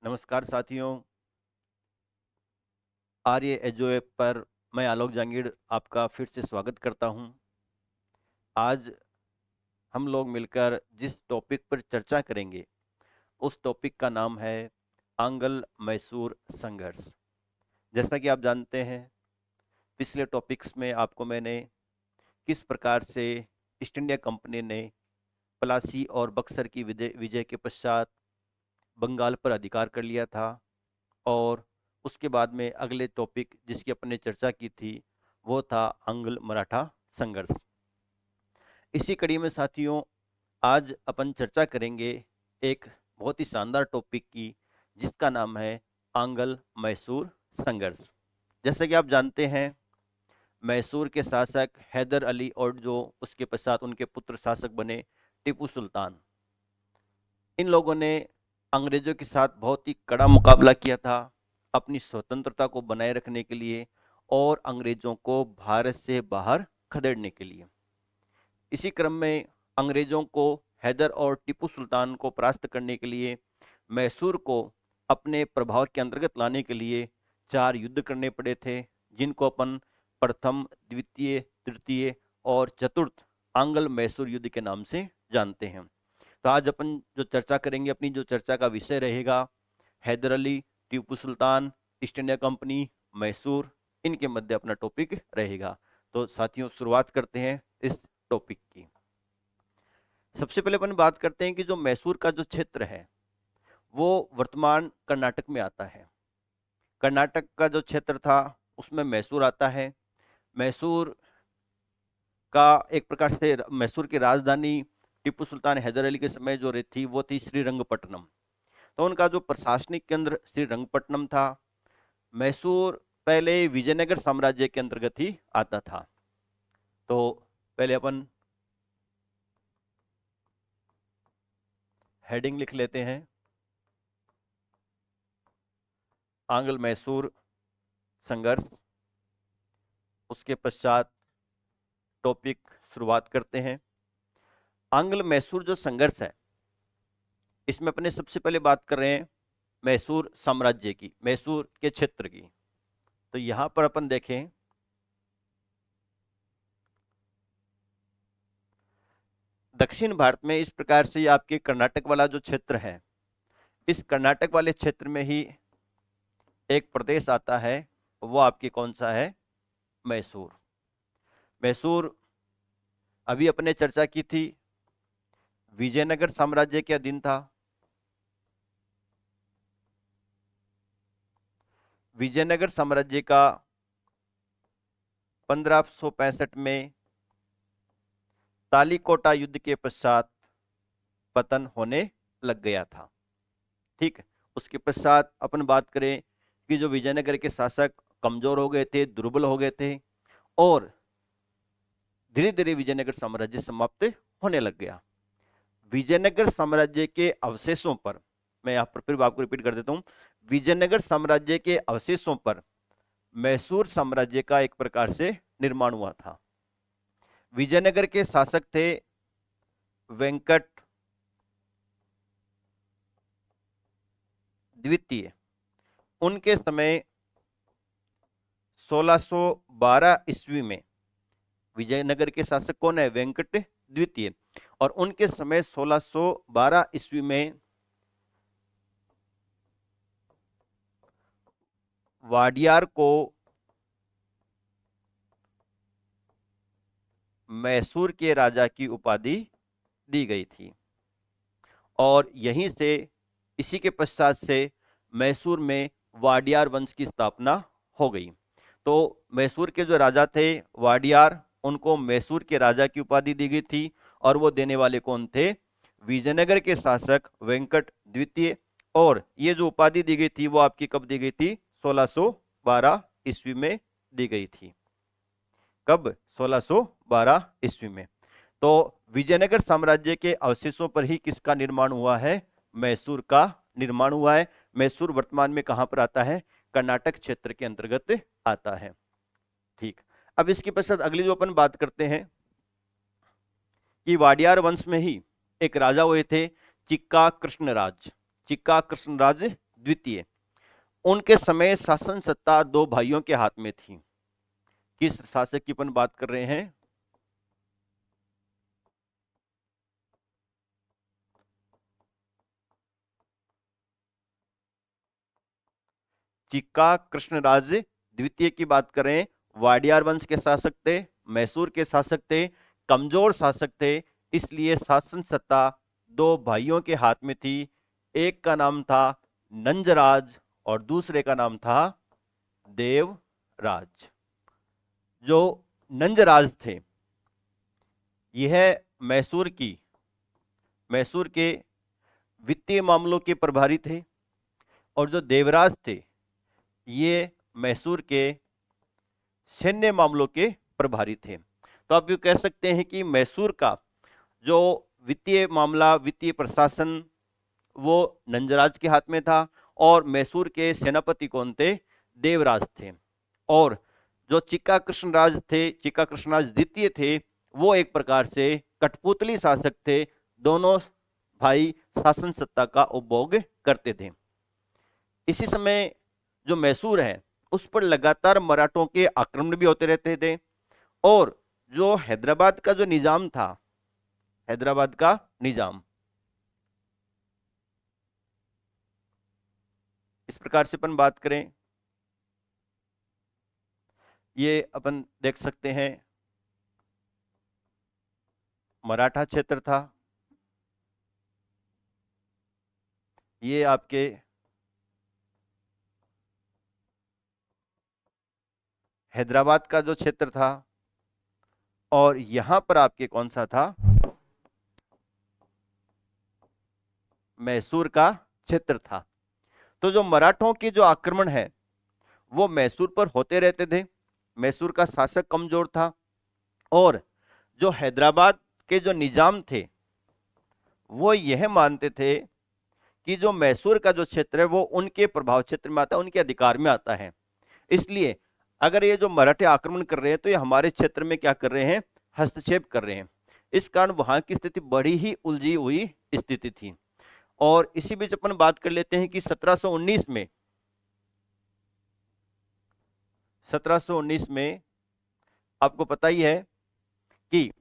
नमस्कार साथियों। आर्य azo app पर मैं आलोक जहांगीर आपका फिर से स्वागत करता हूं। आज हम लोग मिलकर जिस टॉपिक पर चर्चा करेंगे उस टॉपिक का नाम है आंग्ल मैसूर संघर्ष। जैसा कि आप जानते हैं, पिछले टॉपिक्स में आपको मैंने किस प्रकार से ईस्ट इंडिया कंपनी ने प्लासी और बक्सर की विजय विजय के पश्चात बंगाल पर अधिकार कर लिया था, और उसके बाद में अगले टॉपिक जिसकी अपन ने चर्चा की थी वो था आंग्ल मराठा संघर्ष। इसी कड़ी में साथियों, आज अपन चर्चा करेंगे एक बहुत ही शानदार टॉपिक की, जिसका नाम है आंग्ल मैसूर संघर्ष। जैसा कि आप जानते हैं, मैसूर के शासक हैदर अली और जो उसके पश्चात उनके पुत्र शासक बने टीपू सुल्तान, इन लोगों ने अंग्रेजों के साथ बहुत ही कड़ा मुकाबला किया था अपनी स्वतंत्रता को बनाए रखने के लिए और अंग्रेजों को भारत से बाहर खदेड़ने के लिए। इसी क्रम में अंग्रेजों को हैदर और टीपू सुल्तान को परास्त करने के लिए मैसूर को अपने प्रभाव के अंतर्गत लाने के लिए 4 युद्ध करने पड़े थे, जिनको अपन प्रथम, द्वितीय, तृतीय और चतुर्थ आंग्ल मैसूर युद्ध के नाम से जानते हैं। तो आज अपन जो चर्चा करेंगे, अपनी जो चर्चा का विषय रहेगा Haider Ali, Tipu Sultan, east India company, Mysore, इनके मध्य अपना टॉपिक रहेगा। तो साथियों, शुरुआत करते हैं इस टॉपिक की। सबसे पहले अपन बात करते हैं कि जो मैसूर का जो क्षेत्र है वो वर्तमान कर्नाटक में आता है। कर्नाटक का जो क्षेत्र था उसमें मैसूर आता है। मैसूर का एक प्रकार से मैसूर की राजधानी टीपू सुल्तान हैदर अली के समय जो रही थी वो थी श्रीरंगपट्टनम। तो उनका जो प्रशासनिक केंद्र श्रीरंगपट्टनम था। मैसूर पहले विजयनगर साम्राज्य के अंतर्गत ही आता था। तो पहले अपन हेडिंग लिख लेते हैं, आंग्ल मैसूर संघर्ष। उसके पश्चात टॉपिक शुरुआत करते हैं। आंग्ल मैसूर जो संघर्ष है, इसमें अपने सबसे पहले बात कर रहे हैं मैसूर साम्राज्य की, मैसूर के क्षेत्र की। तो यहां पर अपन देखें, दक्षिण भारत में इस प्रकार से आपके कर्नाटक वाला जो क्षेत्र है, इस कर्नाटक वाले क्षेत्र में ही एक प्रदेश आता है, वो आपके कौन सा है? मैसूर। मैसूर अभी अपने चर्चा की थी, विजयनगर साम्राज्य के अधीन था। विजयनगर साम्राज्य का 1565 में तालीकोटा युद्ध के पश्चात पतन होने लग गया था। ठीक है। उसके पश्चात अपन बात करें कि जो विजयनगर के शासक कमजोर हो गए थे, दुर्बल हो गए थे, और धीरे धीरे विजयनगर साम्राज्य समाप्त होने लग गया। विजयनगर साम्राज्य के अवशेषों पर, मैं यहां पर फिर आपको रिपीट कर देता हूं, विजयनगर साम्राज्य के अवशेषों पर मैसूर साम्राज्य का एक प्रकार से निर्माण हुआ था। विजयनगर के शासक थे वेंकट द्वितीय। उनके समय 1612 ईस्वी में, विजयनगर के शासक कौन है? वेंकट द्वितीय। और उनके समय 1612 ईस्वी में वाडियार को मैसूर के राजा की उपाधि दी गई थी, और यहीं से, इसी के पश्चात से मैसूर में वाडियार वंश की स्थापना हो गई। तो मैसूर के जो राजा थे वाडियार, उनको मैसूर के राजा की उपाधि दी गई थी, और वो देने वाले कौन थे? विजयनगर के शासक वेंकट द्वितीय। और ये जो उपाधि दी गई थी वो आपकी कब दी गई थी? 1612 ईस्वी में दी गई थी। कब? 1612 ईस्वी में। तो विजयनगर साम्राज्य के अवशेषों पर ही किसका निर्माण हुआ है? मैसूर का निर्माण हुआ है। मैसूर वर्तमान में कहां पर आता है? कर्नाटक क्षेत्र के अंतर्गत आता है। ठीक। अब इसके पश्चात अगली जो अपन बात करते हैं कि वाडियार वंश में ही एक राजा हुए थे चिक्का कृष्णराज। चिक्का कृष्णराज द्वितीय, उनके समय शासन सत्ता दो भाइयों के हाथ में थी। किस शासक की अपन बात कर रहे हैं? चिक्का कृष्णराज द्वितीय की बात करें। वाडियार वंश के शासक थे, मैसूर के शासक थे, कमजोर शासक थे, इसलिए शासन सत्ता दो भाइयों के हाथ में थी। एक का नाम था नंजराज और दूसरे का नाम था देवराज। जो नंजराज थे यह मैसूर के वित्तीय मामलों के प्रभारी थे, और जो देवराज थे ये मैसूर के सैन्य मामलों के प्रभारी थे। तो आप ये कह सकते हैं कि मैसूर का जो वित्तीय मामला, वित्तीय प्रशासन, वो नंजराज के हाथ में था, और मैसूर के सेनापति कौन थे? देवराज थे। और जो चिक्का कृष्णराज द्वितीय थे, वो एक प्रकार से कठपुतली शासक थे। दोनों भाई शासन सत्ता का उपभोग करते थे। इसी समय जो मैसूर है उस पर लगातार मराठों के आक्रमण भी होते रहते थे, और जो हैदराबाद का जो निजाम था, हैदराबाद का निजाम इस प्रकार से अपन बात करें, ये अपन देख सकते हैं मराठा क्षेत्र था। ये आपके हैदराबाद का जो क्षेत्र था, और यहां पर आपके कौन सा था? मैसूर का क्षेत्र था। तो जो मराठों के जो आक्रमण है वो मैसूर पर होते रहते थे। मैसूर का शासक कमजोर था, और जो हैदराबाद के जो निजाम थे वो यह मानते थे कि जो मैसूर का जो क्षेत्र है वो उनके प्रभाव क्षेत्र में आता है, उनके अधिकार में आता है। इसलिए अगर ये जो मराठे आक्रमण कर रहे हैं तो ये हमारे क्षेत्र में क्या कर रहे हैं? हस्तक्षेप कर रहे हैं। इस कारण वहां की स्थिति बड़ी ही उलझी हुई स्थिति थी। और इसी बीच अपन बात कर लेते हैं कि 1719 में आपको पता ही है कि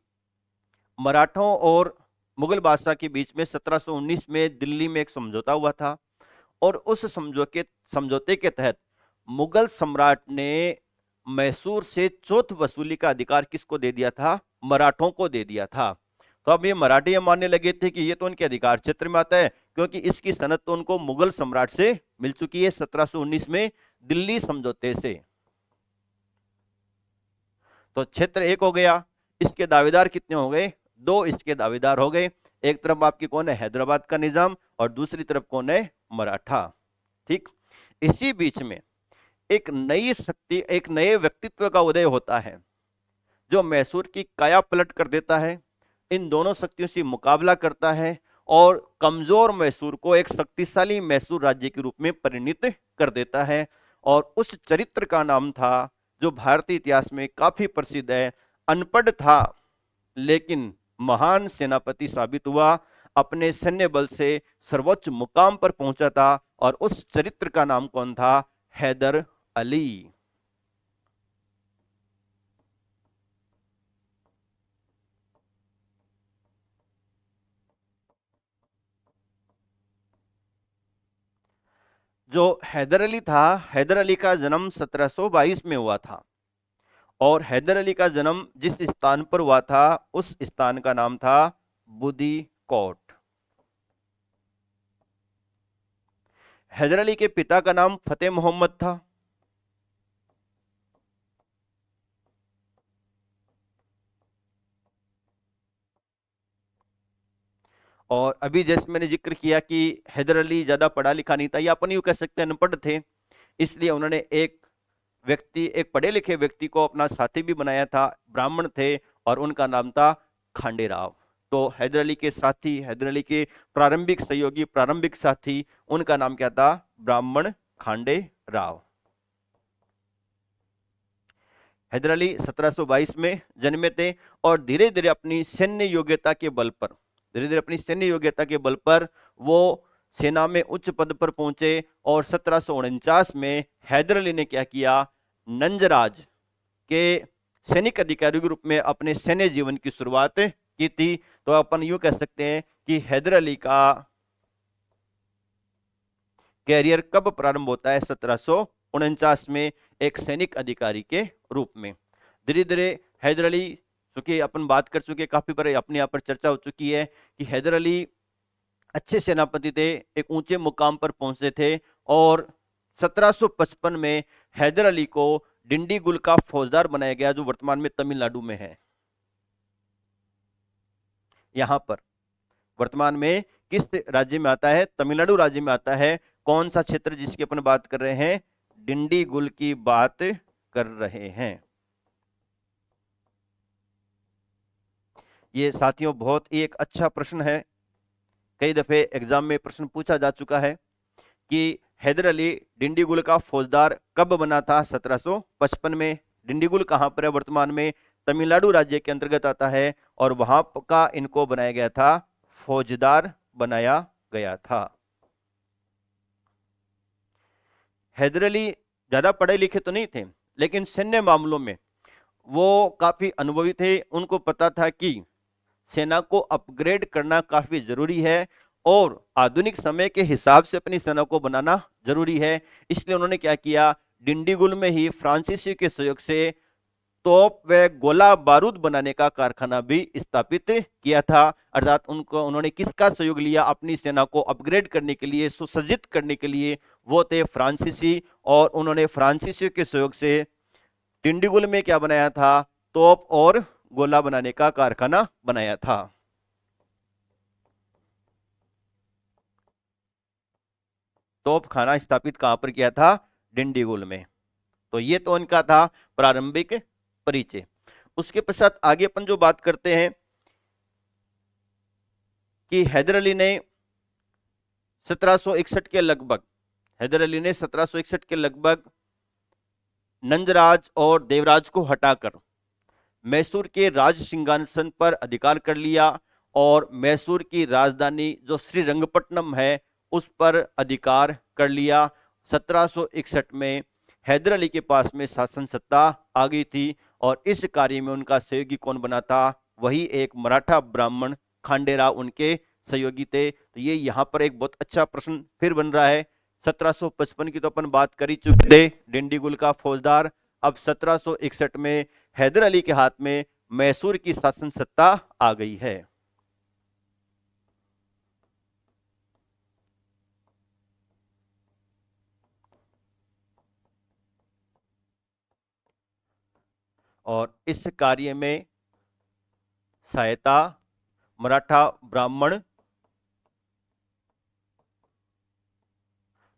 मराठों और मुगल बादशाह के बीच में 1719 में दिल्ली में एक समझौता हुआ था, और उस समझौते के तहत मुगल सम्राट ने मैसूर से चौथ वसूली का अधिकार किसको दे दिया था? मराठों को दे दिया था। तो अब ये मराठी ये मानने लगे थे कि ये तो उनके अधिकार क्षेत्र में आता है, क्योंकि इसकी सनद तो उनको मुगल सम्राट से मिल चुकी है 1719 में दिल्ली समझौते से। तो क्षेत्र एक हो गया। इसके दावेदार कितने हो गए? दो इसके दावेदार हो गए। एक तरफ आपकी कौन है? हैदराबाद का निजाम, और दूसरी तरफ कौन है? मराठा। ठीक। इसी बीच में एक नई शक्ति, एक नए व्यक्तित्व का उदय होता है जो मैसूर की काया पलट कर देता है, इन दोनों शक्तियों से मुकाबला करता है, और कमजोर मैसूर को एक शक्तिशाली मैसूर राज्य के रूप में परिणित कर देता है। और उस चरित्र का नाम था, जो भारतीय इतिहास में काफी प्रसिद्ध है, अनपढ़ था लेकिन महान सेनापति साबित हुआ, अपने सैन्य बल से सर्वोच्च मुकाम पर पहुंचा था, और उस चरित्र का नाम कौन था? हैदर अली। जो हैदर अली था, हैदर अली का जन्म 1722 में हुआ था, और हैदर अली का जन्म जिस स्थान पर हुआ था उस स्थान का नाम था बुदी कोट। हैदर अली के पिता का नाम फतेह मोहम्मद था। और अभी जैसे मैंने जिक्र किया कि हैदर अली ज्यादा पढ़ा लिखा नहीं था, या अपन यूं कह सकते हैं अनपढ़ थे, इसलिए उन्होंने एक पढ़े लिखे व्यक्ति को अपना साथी भी बनाया था। ब्राह्मण थे, और उनका नाम था खांडे राव। तो हैदर अली के साथी, हैदर अली के प्रारंभिक सहयोगी, प्रारंभिक साथी, उनका नाम क्या था? ब्राह्मण खांडे राव। हैदर अली 1722 में जन्मे थे, और धीरे धीरे अपनी सैन्य योग्यता के बल पर वो सेना में उच्च पद पर पहुंचे और 1749 में हैदर अली ने क्या किया, नंजराज के सैनिक अधिकारी के रूप में अपने सैन्य जीवन की शुरुआत की थी। तो अपन यूं कह सकते हैं कि हैदर अली का कैरियर कब प्रारंभ होता है, 1749 में एक सैनिक अधिकारी के रूप में। धीरे धीरे हैदर अली, चूंकि अपन बात कर चुके काफी बार अपने यहाँ पर चर्चा हो चुकी है कि हैदर अली अच्छे सेनापति थे, एक ऊंचे मुकाम पर पहुंचे थे और 1755 में हैदर अली को डिंडीगुल का फौजदार बनाया गया, जो वर्तमान में तमिलनाडु में है। यहां पर वर्तमान में किस राज्य में आता है, तमिलनाडु राज्य में आता है। कौन सा क्षेत्र जिसकी अपन बात कर रहे हैं, डिंडीगुल की बात कर रहे हैं। ये साथियों बहुत ही एक अच्छा प्रश्न है, कई दफे एग्जाम में प्रश्न पूछा जा चुका है कि हैदर अली डिंडीगुल का फौजदार कब बना था, 1755 में। डिंडीगुल कहां पर है, वर्तमान में तमिलनाडु राज्य के अंतर्गत आता है और वहां का इनको बनाया गया था, फौजदार बनाया गया था। हैदर अली ज्यादा पढ़े लिखे तो नहीं थे, लेकिन सैन्य मामलों में वो काफी अनुभवी थे। उनको पता था कि सेना को अपग्रेड करना काफी जरूरी है और आधुनिक समय के हिसाब से अपनी सेना को बनाना जरूरी है। इसलिए उन्होंने क्या किया, डिंडीगुल में ही फ्रांसीसी के सहयोग से तोप व गोला बारूद बनाने का कारखाना भी स्थापित किया था। अर्थात उन्होंने किसका सहयोग लिया अपनी सेना को अपग्रेड करने के लिए, सुसज्जित करने के लिए, वो थे फ्रांसीसी। और उन्होंने फ्रांसीसियों के सहयोग से डिंडीगुल में क्या बनाया था, तोप और गोला बनाने का कारखाना बनाया था। तोप खाना स्थापित कहां पर किया था, डिंडीगुल में। तो ये तो उनका था प्रारंभिक परिचय। उसके पश्चात आगे अपन जो बात करते हैं कि हैदर अली ने 1761 के लगभग, हैदर अली ने 1761 के लगभग नंजराज और देवराज को हटाकर मैसूर के राज सिंहासन पर अधिकार कर लिया और मैसूर की राजधानी जो श्रीरंगपट्टनम है उस पर अधिकार कर लिया। 1761 में हैदर अली के पास में शासन सत्ता आ गई थी और इस कार्य में उनका सहयोगी कौन बना था, वही एक मराठा ब्राह्मण खांडेराव उनके सहयोगी थे। तो ये यहाँ पर एक बहुत अच्छा प्रश्न फिर बन रहा है। 1755 की तो अपन बात कर ही चुके थे, डिंडीगुल का फौजदार। अब 1761 में हैदर अली के हाथ में मैसूर की शासन सत्ता आ गई है। और इस कार्य में सहायता मराठा ब्राह्मण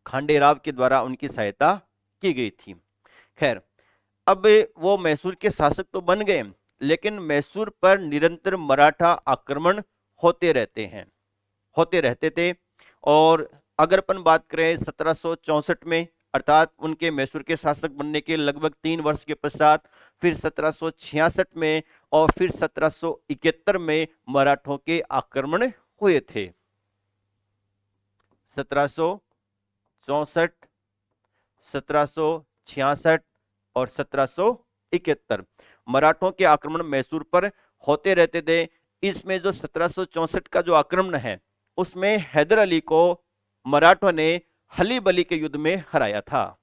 खांडेराव के द्वारा उनकी सहायता की गई थी। खैर, अब वो मैसूर के शासक तो बन गए, लेकिन मैसूर पर निरंतर मराठा आक्रमण होते रहते थे। और अगर अपन बात करें 1764 में, अर्थात उनके मैसूर के शासक बनने के लगभग 3 वर्ष के पश्चात, फिर 1766 में और फिर 1771 में मराठों के आक्रमण हुए थे। 1764, 1766 और 1771 मराठों के आक्रमण मैसूर पर होते रहते थे। इसमें जो 1764 का जो आक्रमण है उसमें हैदर अली को मराठों ने हली बली के युद्ध में हराया था।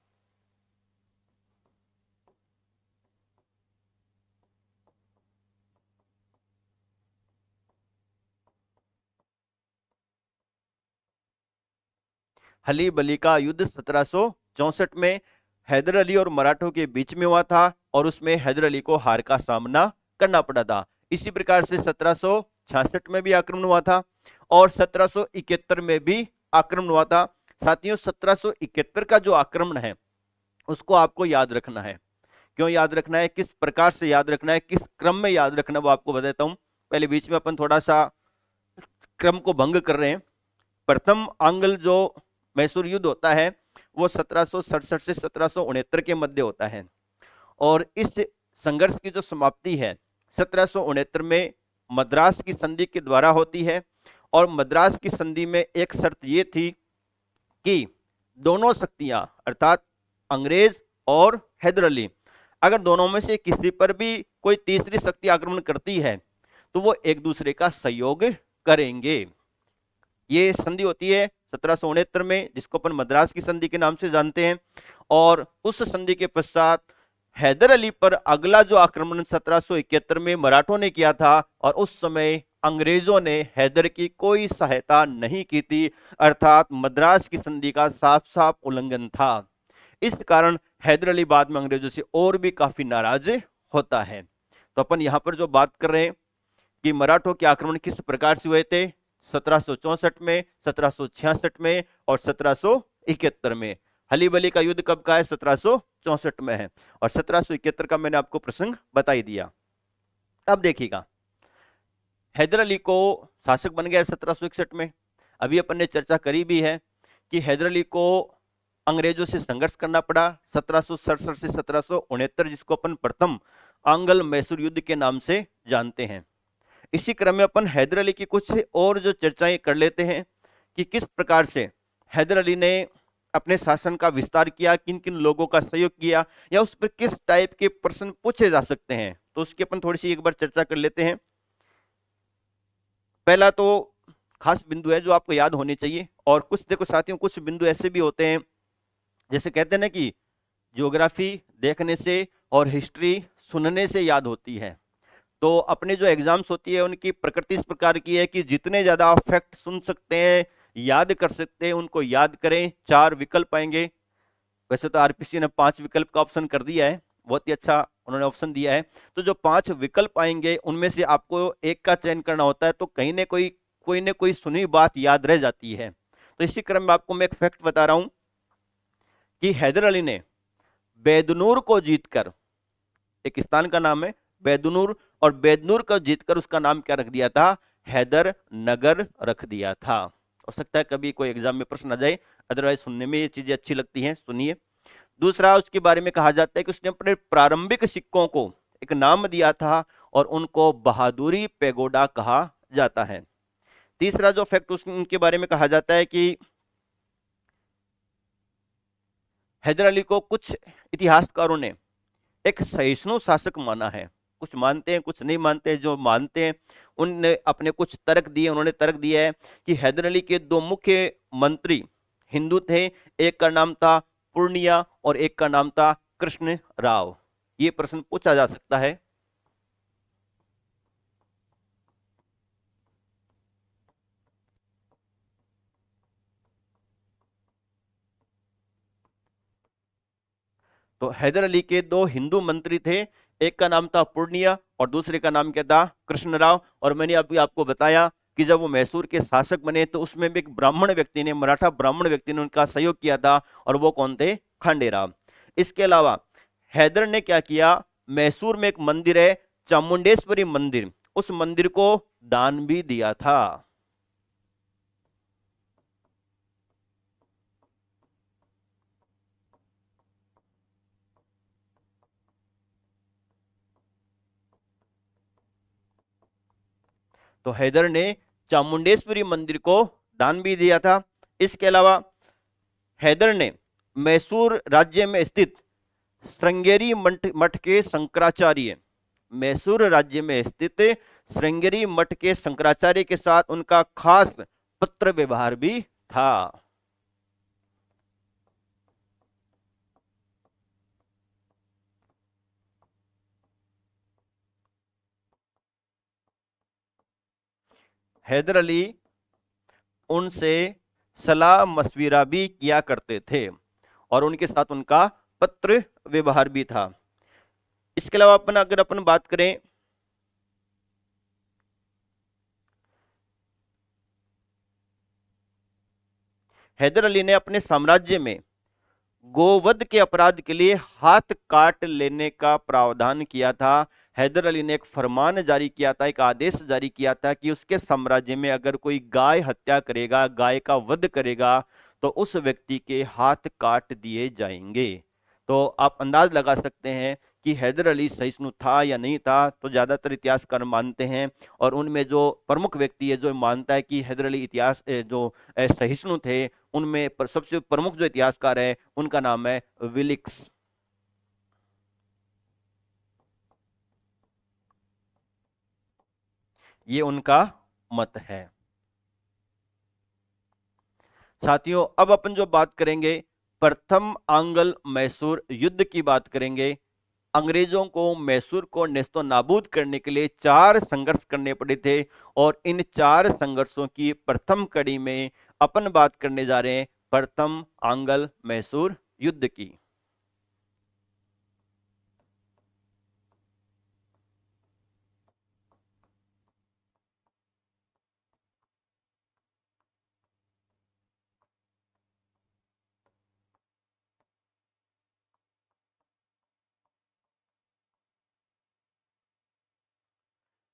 हली बली का युद्ध 1764 में हैदर अली और मराठों के बीच में हुआ था और उसमें हैदर अली को हार का सामना करना पड़ा था। इसी प्रकार से 1766 में भी आक्रमण हुआ था और 1771 में भी आक्रमण हुआ था। साथियों, 1771 का जो आक्रमण है उसको आपको याद रखना है। क्यों याद रखना है, किस प्रकार से याद रखना है, किस क्रम में याद रखना है, वो आपको बताता हूं। पहले बीच में अपन थोड़ा सा क्रम को भंग कर रहे हैं। प्रथम आंग्ल जो मैसूर युद्ध होता है वो 1767 से 1769 के मध्य होता है और इस संघर्ष की जो समाप्ति है 1769 में मद्रास की संधि के द्वारा होती है। और मद्रास की संधि में एक शर्त ये थी कि दोनों शक्तियां अर्थात अंग्रेज और हैदर अली, अगर दोनों में से किसी पर भी कोई तीसरी शक्ति आक्रमण करती है तो वो एक दूसरे का सहयोग करेंगे। ये संधि होती है 1769 में, जिसको अपन मद्रास की संधि के नाम से जानते हैं। और उस संधि के पश्चात हैदर अली पर अगला जो आक्रमण 1771 में मराठों ने किया था, और उस समय अंग्रेजों ने हैदर की कोई सहायता नहीं की थी, अर्थात मद्रास की संधि का साफ साफ उल्लंघन था। इस कारण हैदर अली बाद में अंग्रेजों से और भी काफी नाराज होता है। तो अपन यहां पर जो बात कर रहे हैं कि मराठों के आक्रमण किस प्रकार से हुए थे, 1764 में, 1766 में और 1771 में। हलीबली का युद्ध कब का है, 1764 में है, और 1771 का मैंने आपको प्रसंग बता ही दिया। अब देखिएगा, हैदर अली को शासक बन गया 1761 में। अभी अपन ने चर्चा करी भी है कि हैदर अली को अंग्रेजों से संघर्ष करना पड़ा 1767 से 1769, जिसको अपन प्रथम आंग्ल मैसूर युद्ध के नाम से जानते हैं। इसी क्रम में अपन हैदर अली की कुछ और जो चर्चाएं कर लेते हैं कि किस प्रकार से हैदर अली ने अपने शासन का विस्तार किया, किन किन लोगों का सहयोग किया, या उस पर किस टाइप के प्रश्न पूछे जा सकते हैं। तो उसकी अपन थोड़ी सी एक बार चर्चा कर लेते हैं। पहला तो खास बिंदु है जो आपको याद होने चाहिए, और कुछ देखो साथियों, कुछ बिंदु ऐसे भी होते हैं जैसे कहते हैं ना कि ज्योग्राफी देखने से और हिस्ट्री सुनने से याद होती है। तो अपने जो एग्जाम्स होती है उनकी प्रकृति इस प्रकार की है कि जितने ज्यादा आप फैक्ट सुन सकते हैं, याद कर सकते हैं, उनको याद करें। 4 विकल्प आएंगे। वैसे तो आरपीसी ने 5 विकल्प का ऑप्शन कर दिया है, बहुत ही अच्छा उन्होंने ऑप्शन दिया है। तो जो 5 विकल्प आएंगे उनमें से आपको एक का चयन करना होता है, तो कहीं ना कोई सुनी बात याद रह जाती है। तो इसी क्रम में आपको मैं एक फैक्ट बता रहा हूं कि हैदर अली ने बैदनूर को जीतकर, एक स्थान का नाम है बैदनूर, और बैदनूर को जीतकर उसका नाम क्या रख दिया था, हैदर नगर रख दिया था। हो सकता है कभी कोई एग्जाम में प्रश्न आ जाए, अदरवाइज सुनने में ये चीजें अच्छी लगती हैं, सुनिए। दूसरा, उसके बारे में कहा जाता है कि उसने अपने प्रारंभिक सिक्कों को एक नाम दिया था और उनको बहादुरी पेगोडा कहा जाता है। तीसरा जो फैक्ट उनके बारे में कहा जाता है कि हैदर अली को कुछ इतिहासकारों ने एक सहिष्णु शासक माना है। कुछ मानते हैं, कुछ नहीं मानते हैं। जो मानते हैं उनने अपने कुछ तर्क दिए। उन्होंने तर्क दिया है कि हैदर अली के 2 मुख्य मंत्री हिंदू थे, एक का नाम था पूर्णिया और एक का नाम था कृष्ण राव। ये प्रश्न पूछा जा सकता है। तो हैदर अली के 2 हिंदू मंत्री थे, एक का नाम था पूर्णिया और दूसरे का नाम क्या था, कृष्णराव। और मैंने अभी आपको बताया कि जब वो मैसूर के शासक बने तो उसमें भी एक ब्राह्मण व्यक्ति ने, मराठा ब्राह्मण व्यक्ति ने उनका सहयोग किया था, और वो कौन थे, खांडेराव। इसके अलावा हैदर ने क्या किया, मैसूर में एक मंदिर है चामुंडेश्वरी मंदिर, उस मंदिर को दान भी दिया था। तो हैदर ने चामुंडेश्वरी मंदिर को दान भी दिया था। इसके अलावा हैदर ने मैसूर राज्य में स्थित श्रृंगेरी मठ के शंकराचार्य, मैसूर राज्य में स्थित श्रृंगेरी मठ के शंकराचार्य के साथ उनका खास पत्र व्यवहार भी था। हैदर अली उनसे सलाह मशविरा भी किया करते थे और उनके साथ उनका पत्र व्यवहार भी था। इसके अलावा अगर अपन बात करें हैदर अली ने अपने साम्राज्य में गोवध के अपराध के लिए हाथ काट लेने का प्रावधान किया था। हैदर अली ने एक फरमान जारी किया था, एक आदेश जारी किया था कि उसके साम्राज्य में अगर कोई गाय हत्या करेगा, गाय का वध करेगा, तो उस व्यक्ति के हाथ काट दिए जाएंगे। तो आप अंदाज लगा सकते हैं कि हैदर अली सहिष्णु था या नहीं था, तो ज्यादातर इतिहासकार मानते हैं, और उनमें जो प्रमुख व्यक्ति है जो मानता है कि हैदर अली सहिष्णु थे, उनमें सबसे प्रमुख जो इतिहासकार है उनका नाम है विलिक्स। ये उनका मत है। साथियों, अब अपन जो बात करेंगे प्रथम आंग्ल मैसूर युद्ध की बात करेंगे। अंग्रेजों को मैसूर को नेस्तो नाबूद करने के लिए 4 संघर्ष करने पड़े थे, और इन 4 संघर्षों की प्रथम कड़ी में अपन बात करने जा रहे हैं प्रथम आंग्ल मैसूर युद्ध की।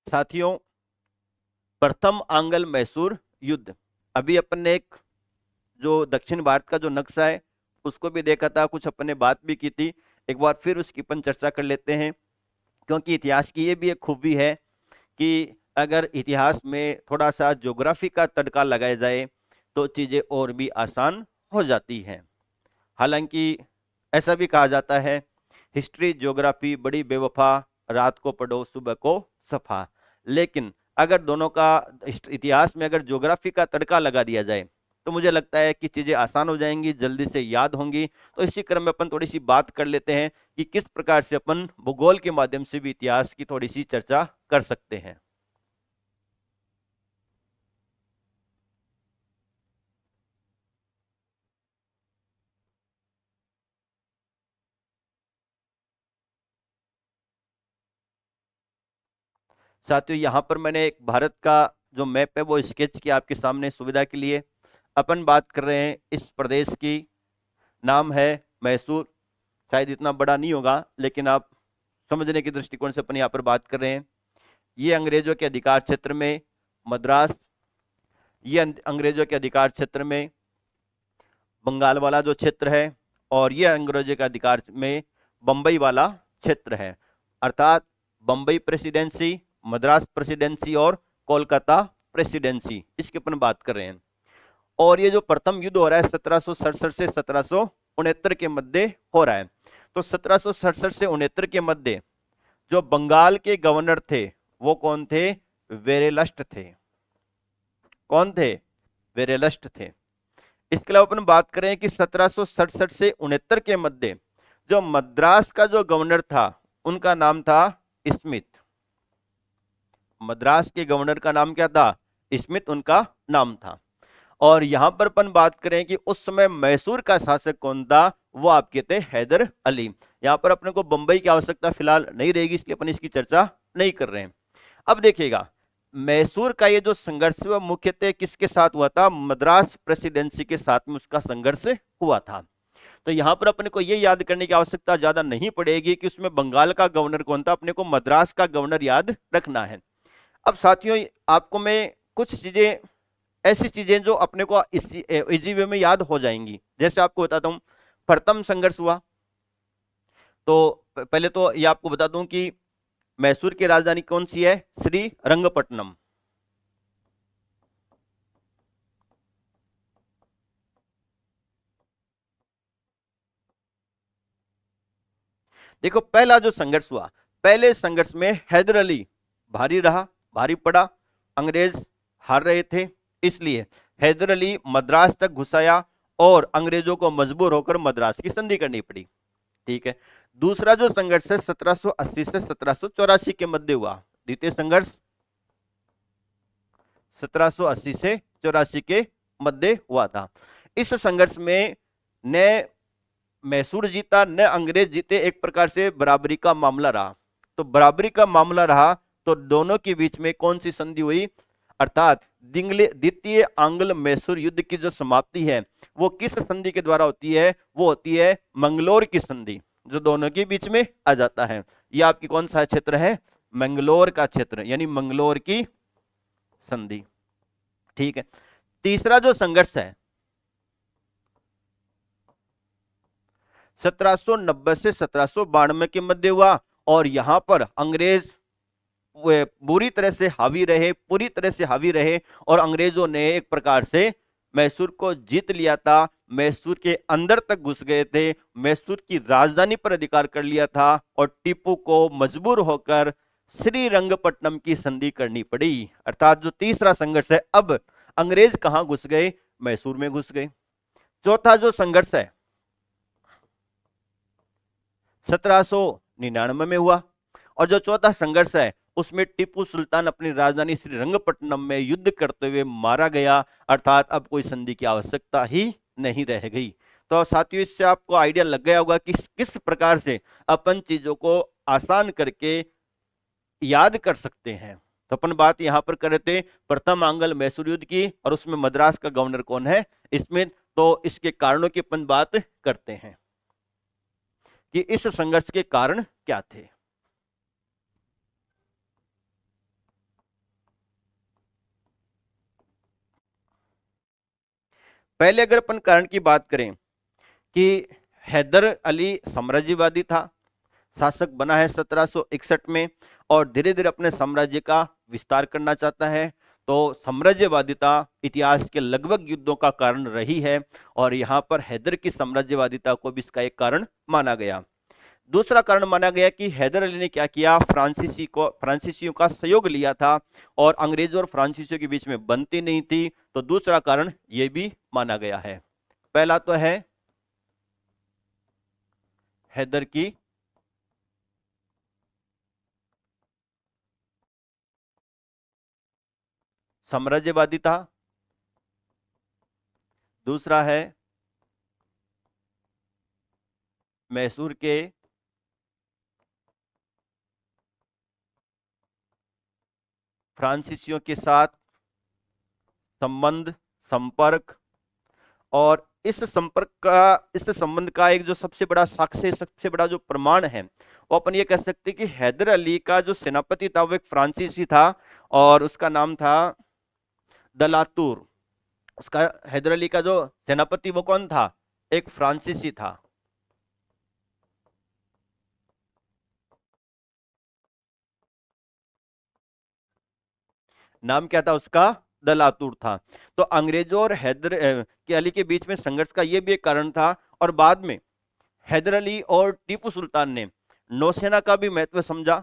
साथियों, प्रथम आंग्ल मैसूर युद्ध, अभी अपन ने एक जो दक्षिण भारत का जो नक्शा है उसको भी देखा था, कुछ अपन ने बात भी की थी, एक बार फिर उसकी अपन चर्चा कर लेते हैं। क्योंकि इतिहास की ये भी एक खूबी है कि अगर इतिहास में थोड़ा सा ज्योग्राफी का तड़का लगाया जाए तो चीजें और भी आसान हो जाती हैं। हालांकि ऐसा भी कहा जाता है, हिस्ट्री ज्योग्राफी बड़ी बेवफा, रात को पढ़ो सुबह को सफा। लेकिन अगर दोनों का इतिहास में अगर ज्योग्राफी का तड़का लगा दिया जाए तो मुझे लगता है कि चीजें आसान हो जाएंगी, जल्दी से याद होंगी। तो इसी क्रम में अपन थोड़ी सी बात कर लेते हैं कि किस प्रकार से अपन भूगोल के माध्यम से भी इतिहास की थोड़ी सी चर्चा कर सकते हैं। साथियों, यहाँ पर मैंने एक भारत का जो मैप है वो स्केच किया आपके सामने सुविधा के लिए। अपन बात कर रहे हैं इस प्रदेश की, नाम है मैसूर। शायद इतना बड़ा नहीं होगा, लेकिन आप समझने की दृष्टिकोण से अपन यहाँ पर बात कर रहे हैं। ये अंग्रेजों के अधिकार क्षेत्र में मद्रास, ये अंग्रेजों के अधिकार क्षेत्र में बंगाल वाला जो क्षेत्र है, और ये अंग्रेजों के अधिकार में बंबई वाला क्षेत्र है। अर्थात बंबई प्रेसिडेंसी, मद्रास प्रेसिडेंसी और कोलकाता प्रेसिडेंसी, इसकी अपन बात कर रहे हैं। और ये जो प्रथम युद्ध हो रहा है 1767 से 1769 के मध्य हो रहा है। तो 1767 से 69 के मध्य जो बंगाल के गवर्नर थे वो कौन थे? वेरेलस्ट थे। कौन थे? वेरेलस्ट थे। इसके अलावा अपन बात करें कि 1767 से 69 के मध्य जो मद्रास का जो गवर्नर था उनका नाम था स्मिथ। मद्रास के गवर्नर का नाम क्या था? स्मिथ उनका नाम था। और यहां पर अपन बात करें कि उस समय मैसूर का शासक कौन था, वो आपके थे हैदर अली। यहां पर अपने को बंबई की आवश्यकता फिलहाल नहीं रहेगी, इसलिए अपन इसकी चर्चा नहीं कर रहे हैं। अब देखिएगा, मैसूर का ये जो संघर्ष हुआ मुख्यतः किसके साथ हुआ था? मद्रास प्रेसिडेंसी के साथ में उसका संघर्ष हुआ था। तो यहां पर अपने को ये याद करने की आवश्यकता ज्यादा नहीं पड़ेगी कि उसमें बंगाल का गवर्नर कौन था, अपने को मद्रास का गवर्नर याद रखना है। अब साथियों, आपको मैं कुछ चीजें, ऐसी चीजें जो अपने को इजी वे में याद हो जाएंगी, जैसे आपको बताता हूं प्रथम संघर्ष हुआ। तो पहले तो ये आपको बता दूं कि मैसूर की राजधानी कौन सी है? श्री रंगपट्टनम। देखो, पहला जो संघर्ष हुआ, पहले संघर्ष में हैदर अली भारी रहा, भारी पड़ा। अंग्रेज हार रहे थे, इसलिए हैदर अली मद्रास तक घुसाया और अंग्रेजों को मजबूर होकर मद्रास की संधि करनी पड़ी। ठीक है। दूसरा जो संघर्ष है 1780 से 1784 के मध्य हुआ। द्वितीय संघर्ष 1780 से 84 के मध्य हुआ था। इस संघर्ष में न मैसूर जीता न अंग्रेज जीते, एक प्रकार से बराबरी का मामला रहा। तो बराबरी का मामला रहा तो दोनों के बीच में कौन सी संधि हुई? अर्थात द्वितीय आंग्ल मैसूर युद्ध की जो समाप्ति है वो किस संधि के द्वारा होती है? वो होती है मंगलोर की संधि, जो दोनों के बीच में आ जाता है। ये आपकी कौन सा क्षेत्र है? मंगलोर का क्षेत्र, यानी मंगलोर की संधि। ठीक है। तीसरा जो संघर्ष है, 1790 से 1792 के मध्य हुआ। और यहां पर अंग्रेज वे बुरी तरह से हावी रहे, पूरी तरह से हावी रहे, और अंग्रेजों ने एक प्रकार से मैसूर को जीत लिया था। मैसूर के अंदर तक घुस गए थे, मैसूर की राजधानी पर अधिकार कर लिया था, और टीपू को मजबूर होकर श्रीरंगपट्टनम की संधि करनी पड़ी। अर्थात जो तीसरा संघर्ष है, अब अंग्रेज कहां घुस गए? मैसूर में घुस गए। चौथा जो संघर्ष है 1799 में हुआ, और जो चौथा संघर्ष है उसमें टीपू सुल्तान अपनी राजधानी श्रीरंगपट्टनम में युद्ध करते हुए मारा गया। अर्थात अब कोई संधि की आवश्यकता ही नहीं रह गई। तो साथियों, इससे आपको आइडिया लग गया होगा कि किस प्रकार से अपन चीजों को आसान करके याद कर सकते हैं। तो अपन बात यहां पर कर रहे थे प्रथम आंग्ल मैसूर युद्ध की, और उसमें मद्रास का गवर्नर कौन है इसमें, तो इसके कारणों की अपन बात करते हैं कि इस संघर्ष के कारण क्या थे। पहले अगर अपन कारण की बात करें कि हैदर अली साम्राज्यवादी था, शासक बना है 1761 में, और धीरे धीरे अपने साम्राज्य का विस्तार करना चाहता है। तो साम्राज्यवादिता इतिहास के लगभग युद्धों का कारण रही है, और यहां पर हैदर की साम्राज्यवादिता को भी इसका एक कारण माना गया। दूसरा कारण माना गया कि हैदर अली ने क्या किया, फ्रांसीसियों का सहयोग लिया था, और अंग्रेजों और फ्रांसीसियों के बीच में बनती नहीं थी। तो दूसरा कारण यह भी माना गया है। पहला तो है हैदर की साम्राज्यवादी था, दूसरा है मैसूर के फ्रांसीसियों के साथ संबंध, संपर्क, और इस संबंध का एक जो सबसे बड़ा साक्ष्य, सबसे बड़ा जो प्रमाण है, वो अपन ये कह सकते हैं कि हैदर अली का जो सेनापति था वो एक फ्रांसीसी था, और उसका नाम था दलातूर। उसका हैदर अली का जो सेनापति वो कौन था? एक फ्रांसीसी था। नाम क्या था उसका? दलातूर था। तो अंग्रेजों और हैदर के अली के बीच में संघर्ष का यह भी एक कारण था। और बाद में हैदर अली और टीपू सुल्तान ने नौसेना का भी महत्व समझा,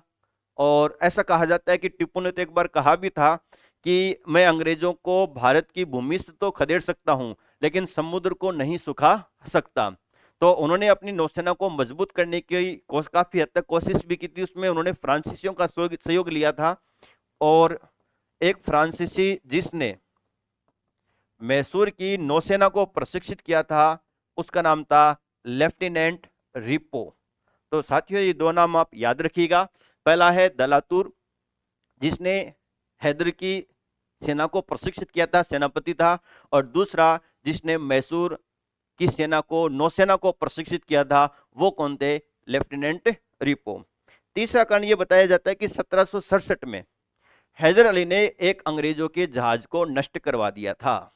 और ऐसा कहा जाता है कि टीपू ने तो एक बार कहा भी था कि मैं अंग्रेजों को भारत की भूमि से तो खदेड़ सकता हूं, लेकिन समुद्र को नहीं सुखा सकता। तो उन्होंने अपनी नौसेना को मजबूत करने की काफी हद तक कोशिश भी की थी। उसमें उन्होंने फ्रांसीसियों का सहयोग लिया था, और एक फ्रांसीसी जिसने मैसूर की नौसेना को प्रशिक्षित किया था, उसका नाम था लेफ्टिनेंट रिपो। तो साथियों, ये दो नाम आप याद रखिएगा। पहला है दलातूर, जिसने हैदर की सेना को प्रशिक्षित किया था, सेनापति था। और दूसरा जिसने मैसूर की सेना को, नौसेना को प्रशिक्षित किया था, वो कौन थे? Lieutenant repo. तीसरा कारण यह बताया जाता है कि 1767 में हैदर अली ने एक अंग्रेजों के जहाज को नष्ट करवा दिया था।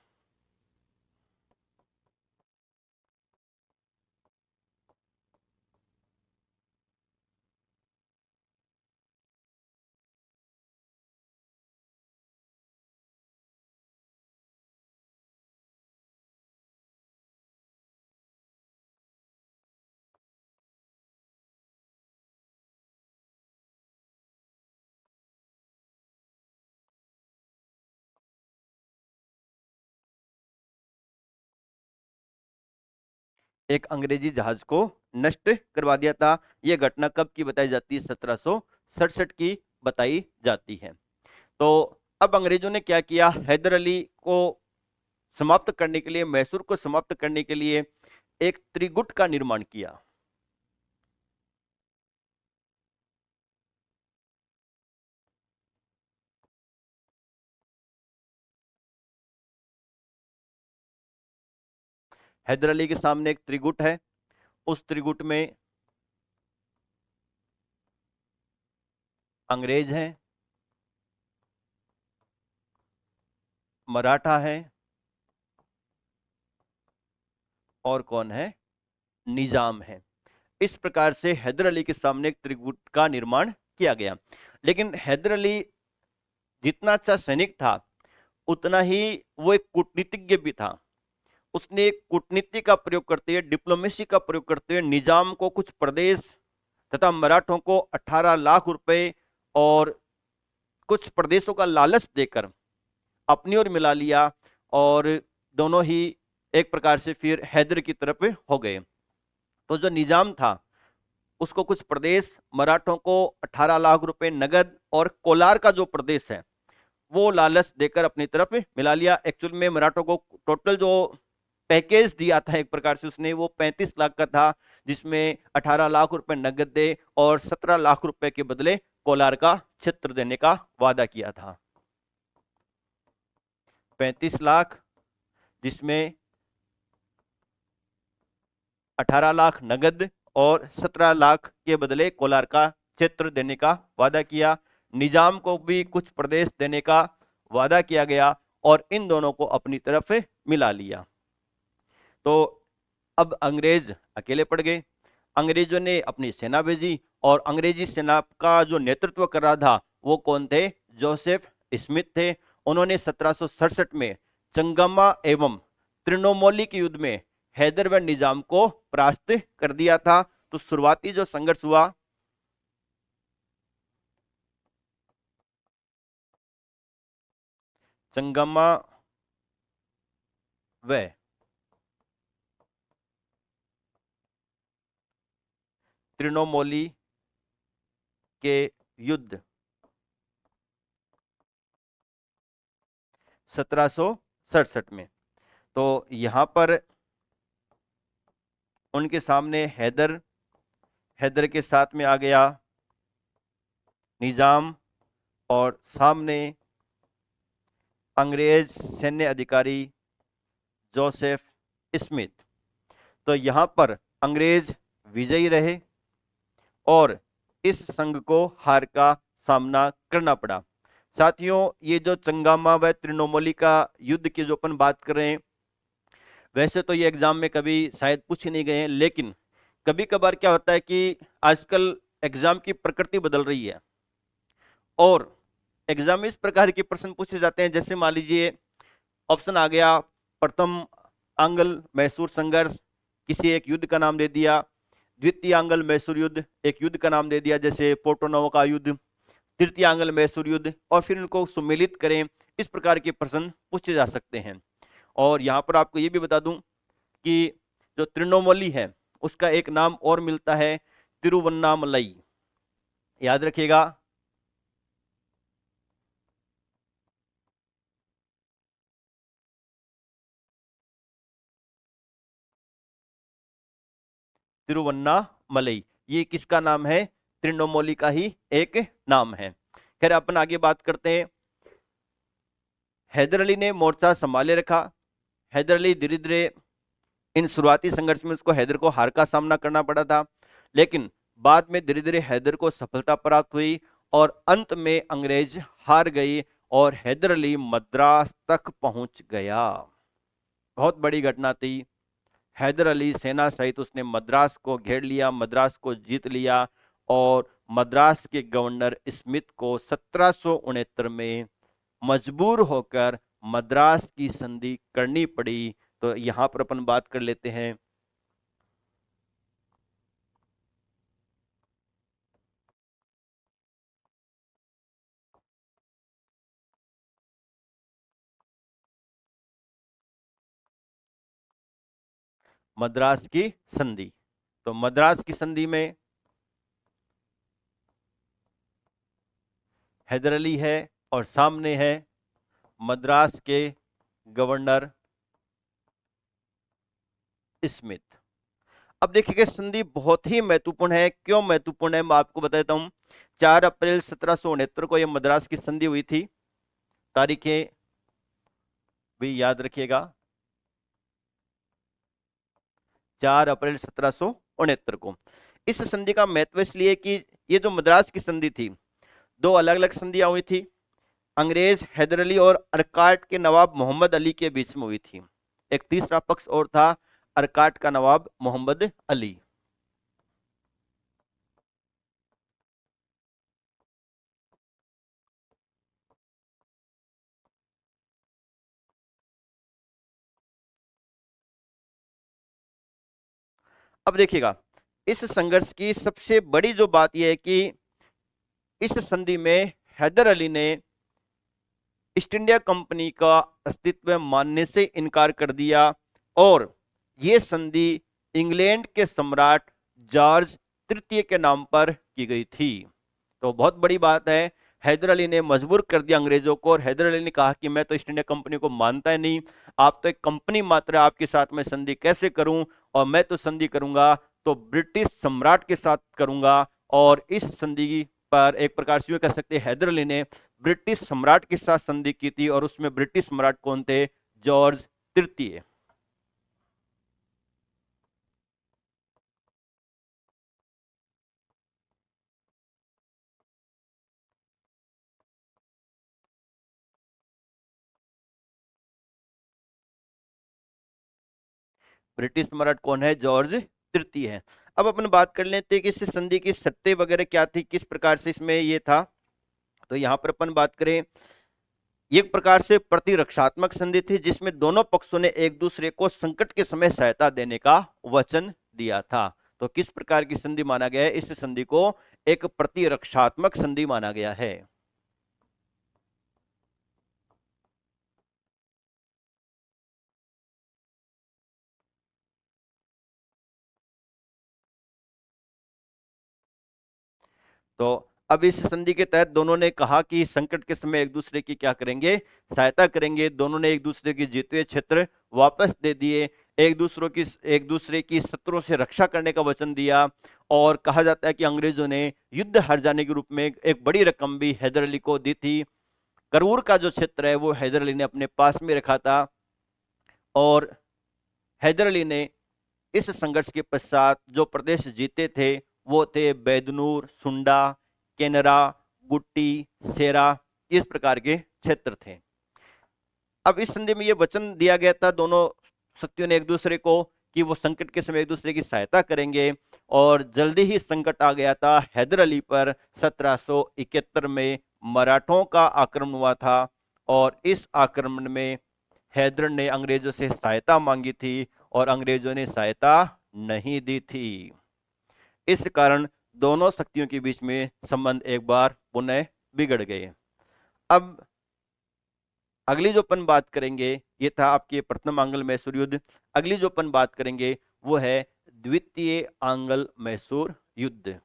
एक अंग्रेजी जहाज को नष्ट करवा दिया था। यह घटना कब की बताई जाती है? 1767 की बताई जाती है। तो अब अंग्रेजों ने क्या किया? हैदर अली को समाप्त करने के लिए, मैसूर को समाप्त करने के लिए एक त्रिगुट का निर्माण किया। हैदर अली के सामने एक त्रिगुट है। उस त्रिगुट में अंग्रेज हैं, मराठा है, और कौन है? निजाम है। इस प्रकार से हैदर अली के सामने एक त्रिकूट का निर्माण किया गया। लेकिन हैदर अली जितना अच्छा सैनिक था उतना ही वो एक कूटनीतिज्ञ भी था। उसने एक कूटनीति का प्रयोग करते हुए, डिप्लोमेसी का प्रयोग करते हुए निजाम को कुछ प्रदेश तथा मराठों को 18 लाख रुपए और कुछ प्रदेशों का लालच देकर अपनी ओर मिला लिया, और दोनों ही एक प्रकार से फिर हैदर की तरफ हो गए। तो जो निजाम था उसको कुछ प्रदेश, मराठों को 18 लाख रुपए नगद, और कोलार का जो प्रदेश है वो लालच देकर अपनी तरफ मिला लिया। एक्चुअल में मराठों को टोटल जो पैकेज दिया था एक प्रकार से उसने, वो 35 लाख का था, जिसमें 18 लाख रुपए नगद दे और 17 लाख रुपए के बदले कोलार का क्षेत्र देने का वादा किया था। 35 लाख जिसमें 18 लाख नगद और 17 लाख के बदले कोलार का क्षेत्र देने का वादा किया। निजाम को भी कुछ प्रदेश देने का वादा किया गया और इन दोनों को अपनी तरफ मिला लिया। तो अब अंग्रेज अकेले पड़ गए। अंग्रेजों ने अपनी सेना भेजी और अंग्रेजी सेना का जो नेतृत्व कर रहा था वो कौन थे? जोसेफ स्मिथ थे। उन्होंने 1767 में चंगम्मा एवं त्रिनोमोली के युद्ध में हैदर व निजाम को परास्त कर दिया था। तो शुरुआती जो संघर्ष हुआ चंगम्मा व त्रिनोमोली के युद्ध 1767 में। तो यहां पर उनके सामने हैदर के साथ में आ गया निजाम और सामने अंग्रेज सैन्य अधिकारी जोसेफ स्मिथ। तो यहां पर अंग्रेज विजयी रहे और इस संघ को हार का सामना करना पड़ा। साथियों, ये जो चंगामा व त्रिनोमोली का युद्ध की जो अपन बात कर रहे हैं, वैसे तो ये एग्जाम में कभी शायद पूछ ही नहीं गए हैं, लेकिन कभी कभार क्या होता है कि आजकल एग्जाम की प्रकृति बदल रही है और एग्जाम में इस प्रकार के प्रश्न पूछे जाते हैं। जैसे मान लीजिए ऑप्शन आ गया, प्रथम आंग्ल मैसूर संघर्ष, किसी एक युद्ध का नाम दे दिया। द्वितीय आंग्ल मैसूर युद्ध, एक युद्ध का नाम दे दिया जैसे पोर्टोनोवो का युद्ध। तृतीय आंग्ल मैसूर युद्ध, और फिर इनको सुमेलित करें। इस प्रकार के प्रश्न पूछे जा सकते हैं। और यहाँ पर आपको ये भी बता दूं कि जो त्रिनोमोली है उसका एक नाम और मिलता है, तिरुवन्नामलई। याद रखिएगा। तिरुवन्नामलई ये किसका नाम है? त्रिनोमोली का ही एक नाम है। खैर अपन आगे बात करते हैं। हैदर अली ने मोर्चा संभाले रखा। हैदर अली धीरे धीरे, इन शुरुआती संघर्ष में उसको हैदर को हार का सामना करना पड़ा था, लेकिन बाद में धीरे धीरे हैदर को सफलता प्राप्त हुई और अंत में अंग्रेज हार गई और हैदर अली मद्रास तक पहुंच गया। बहुत बड़ी घटना थी। हैदर अली सेना सहित उसने मद्रास को घेर लिया, मद्रास को जीत लिया और मद्रास के गवर्नर स्मिथ को 1769 में मजबूर होकर मद्रास की संधि करनी पड़ी। तो यहां पर अपन बात कर लेते हैं मद्रास की संधि। तो मद्रास की संधि में हैदर अली है और सामने है मद्रास के गवर्नर स्मिथ। अब देखिए संधि बहुत ही महत्वपूर्ण है। क्यों महत्वपूर्ण है मैं आपको बता देता हूं। 4 अप्रैल 1769 को यह मद्रास की संधि हुई थी। तारीखें भी याद रखिएगा। 4 अप्रैल 1769 को। इस संधि का महत्व इसलिए कि ये जो मद्रास की संधि थी, दो अलग अलग संधियां हुई थी। अंग्रेज हैदर अली और अरकाट के नवाब मोहम्मद अली के बीच में हुई थी। एक तीसरा पक्ष और था, अर्काट का नवाब मोहम्मद अली। अब देखिएगा, इस संघर्ष की सबसे बड़ी जो बात यह है कि इस संधि में हैदर अली ने ईस्ट इंडिया कंपनी का अस्तित्व मानने से इनकार कर दिया और यह संधि इंग्लैंड के सम्राट जॉर्ज तृतीय के नाम पर की गई थी। तो बहुत बड़ी बात है, हैदर अली ने मजबूर कर दिया अंग्रेजों को, और हैदर अली ने कहा कि मैं तो ईस्ट इंडिया कंपनी को मानता ही नहीं, आप तो एक कंपनी मात्र है, आपके साथ मैं संधि कैसे करूं, और मैं तो संधि करूंगा तो ब्रिटिश सम्राट के साथ करूंगा। और इस संधि पर एक प्रकार से कह सकते हैं हैदर अली ने ब्रिटिश सम्राट के साथ संधि की थी, और उसमें ब्रिटिश सम्राट कौन थे? जॉर्ज तृतीय। ब्रिटिश सम्राट कौन है? जॉर्ज तृतीय है। अब अपन बात कर लेते हैं कि इस संधि की शर्तें वगैरह क्या थी, किस प्रकार से इसमें ये था। तो यहां पर अपन बात करें, एक प्रकार से प्रतिरक्षात्मक संधि थी जिसमें दोनों पक्षों ने एक दूसरे को संकट के समय सहायता देने का वचन दिया था। तो किस प्रकार की संधि माना गया है? इस संधि को एक प्रतिरक्षात्मक संधि माना गया है। तो अब इस संधि के तहत दोनों ने कहा कि संकट के समय एक दूसरे की क्या करेंगे? सहायता करेंगे। दोनों ने एक दूसरे के जीते हुए क्षेत्र वापस दे दिए, एक दूसरे की शत्रुओं से रक्षा करने का वचन दिया। और कहा जाता है कि अंग्रेजों ने युद्ध हार जाने के रूप में एक बड़ी रकम भी हैदर अली को दी थी। करूर का जो क्षेत्र है वो हैदर अली ने अपने पास में रखा था। और हैदर अली ने इस संघर्ष के पश्चात जो प्रदेश जीते थे वो थे बैदनूर, सुंडा, केनरा, गुट्टी, सेरा, इस प्रकार के क्षेत्र थे। अब इस संधि में ये वचन दिया गया था दोनों शक्तियों ने एक दूसरे को कि वो संकट के समय एक दूसरे की सहायता करेंगे। और जल्दी ही संकट आ गया था हैदर अली पर। 1771 में मराठों का आक्रमण हुआ था, और इस आक्रमण में हैदर ने अंग्रेजों से सहायता मांगी थी और अंग्रेजों ने सहायता नहीं दी थी। इस कारण दोनों शक्तियों के बीच में संबंध एक बार पुनः बिगड़ गए। अब अगली जो अपन बात करेंगे, ये था आपके प्रथम आंग्ल मैसूर युद्ध। अगली जो अपन बात करेंगे वो है द्वितीय आंग्ल मैसूर युद्ध।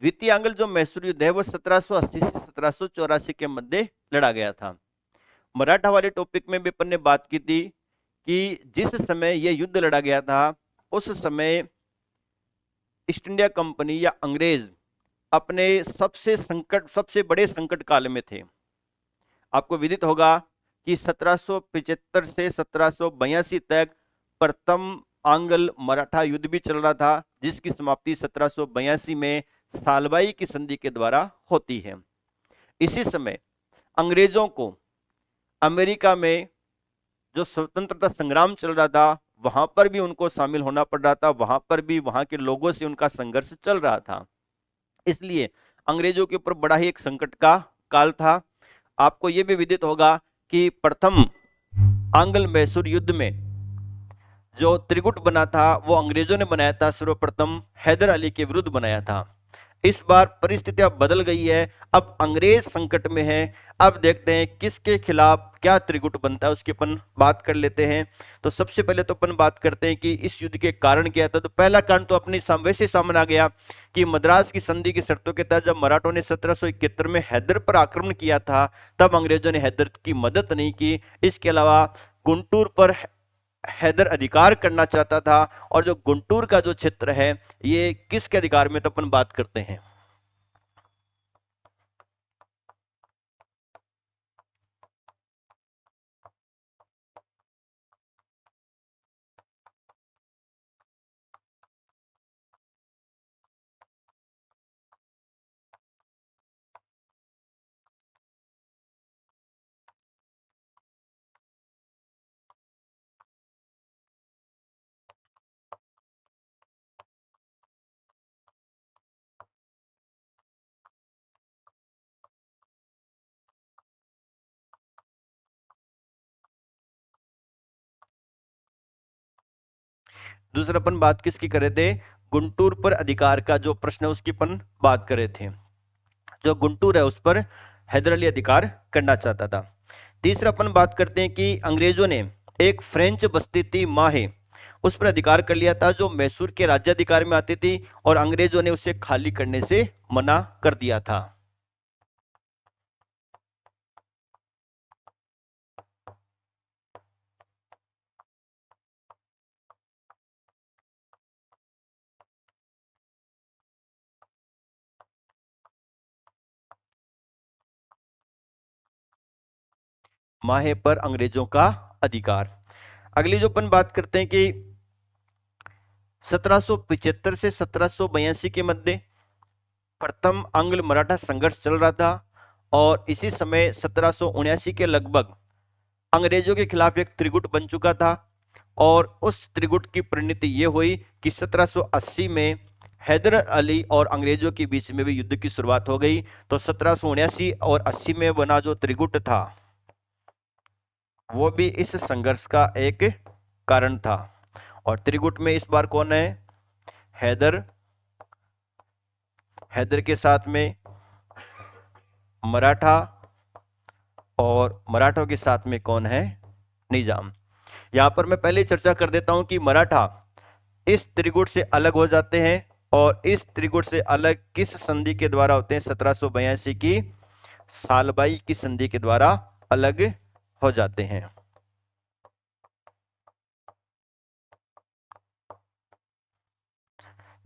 द्वितीय आंग्ल जो मैसूर युद्ध है वो 1780 से 1784 के मध्य लड़ा गया था। मराठा वाले टॉपिक में भी अपन ने बात की थी कि जिस समय यह युद्ध लड़ा गया था उस समय ईस्ट इंडिया कंपनी या अंग्रेज अपने सबसे बड़े संकट काल में थे। आपको विदित होगा कि 1775 से 1782 तक प्रथम आंग्ल मराठा युद्ध भी चल रहा था, जिसकी समाप्ति 1782 में सालबाई की संधि के द्वारा होती है। इसी समय अंग्रेजों को अमेरिका में जो स्वतंत्रता संग्राम चल रहा था वहां पर भी उनको शामिल होना पड़ रहा था, वहां पर भी वहां के लोगों से उनका संघर्ष चल रहा था। इसलिए अंग्रेजों के ऊपर बड़ा ही एक संकट का काल था। आपको यह भी विदित होगा कि प्रथम आंग्ल मैसूर युद्ध में जो त्रिगुट बना था वो अंग्रेजों ने बनाया था, सर्वप्रथम हैदर अली के विरुद्ध बनाया था। इस बार परिस्थितियां बदल गई है, अब अंग्रेज संकट में है। अब देखते हैं किसके खिलाफ क्या त्रिगुट बनता है, उसकी अपन बात कर लेते हैं। तो सबसे पहले तो अपन बात करते हैं कि इस युद्ध के कारण क्या था। तो पहला कारण तो अपने वैसे सामने आ गया कि मद्रास की संधि की शर्तों के तहत जब मराठों ने 1771 में हैदर पर आक्रमण किया था तब अंग्रेजों ने हैदर की मदद नहीं की। इसके अलावा गुंटूर पर हैदर अधिकार करना चाहता था, और जो गुंटूर का जो क्षेत्र है ये किसके अधिकार में, तो अपन बात करते हैं दूसरा अपन बात किसकी कर रहे थे, गुंटूर पर अधिकार का जो प्रश्न है उसकी अपन बात कर रहे थे। जो गुंटूर है उस पर हैदर अली अधिकार करना चाहता था। तीसरा अपन बात करते हैं कि अंग्रेजों ने एक फ्रेंच बस्ती थी माहे, उस पर अधिकार कर लिया था जो मैसूर के राज्याधिकार में आती थी, और अंग्रेजों ने उसे खाली करने से मना कर दिया था। माहे पर अंग्रेजों का अधिकार। अगली जो अपन बात करते हैं कि 1775 से 1782 के मध्य प्रथम आंग्ल मराठा संघर्ष चल रहा था, और इसी समय 1779 के लगभग अंग्रेजों के खिलाफ एक त्रिगुट बन चुका था, और उस त्रिगुट की परिणति यह हुई कि 1780 में हैदर अली और अंग्रेजों के बीच में भी युद्ध की शुरुआत हो गई। तो 1779 और 80 में बना जो त्रिगुट था वो भी इस संघर्ष का एक कारण था। और त्रिगुट में इस बार कौन है, हैदर, हैदर के साथ में मराठा, और मराठों के साथ में कौन है, निजाम। यहां पर मैं पहले चर्चा कर देता हूं कि मराठा इस त्रिगुट से अलग हो जाते हैं, और इस त्रिगुट से अलग किस संधि के द्वारा होते हैं, 1782 की सालबाई की संधि के द्वारा अलग हो जाते हैं।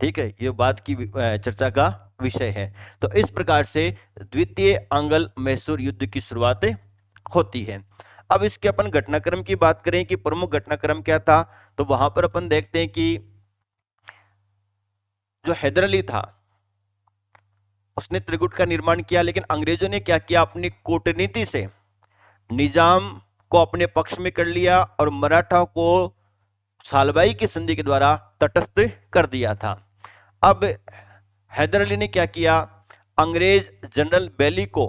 ठीक है, ये बात की चर्चा का विषय है। तो इस प्रकार से द्वितीय आंग्ल मैसूर युद्ध की शुरुआत होती है। अब इसके अपन घटनाक्रम की बात करें कि प्रमुख घटनाक्रम क्या था, तो वहां पर अपन देखते हैं कि जो हैदर अली था उसने त्रिगुट का निर्माण किया, लेकिन अंग्रेजों ने क्या किया, अपनी कूटनीति से निजाम को अपने पक्ष में कर लिया और मराठा को सालबाई की संधि के द्वारा तटस्थ कर दिया था। अब हैदर अली ने क्या किया, अंग्रेज जनरल बेली को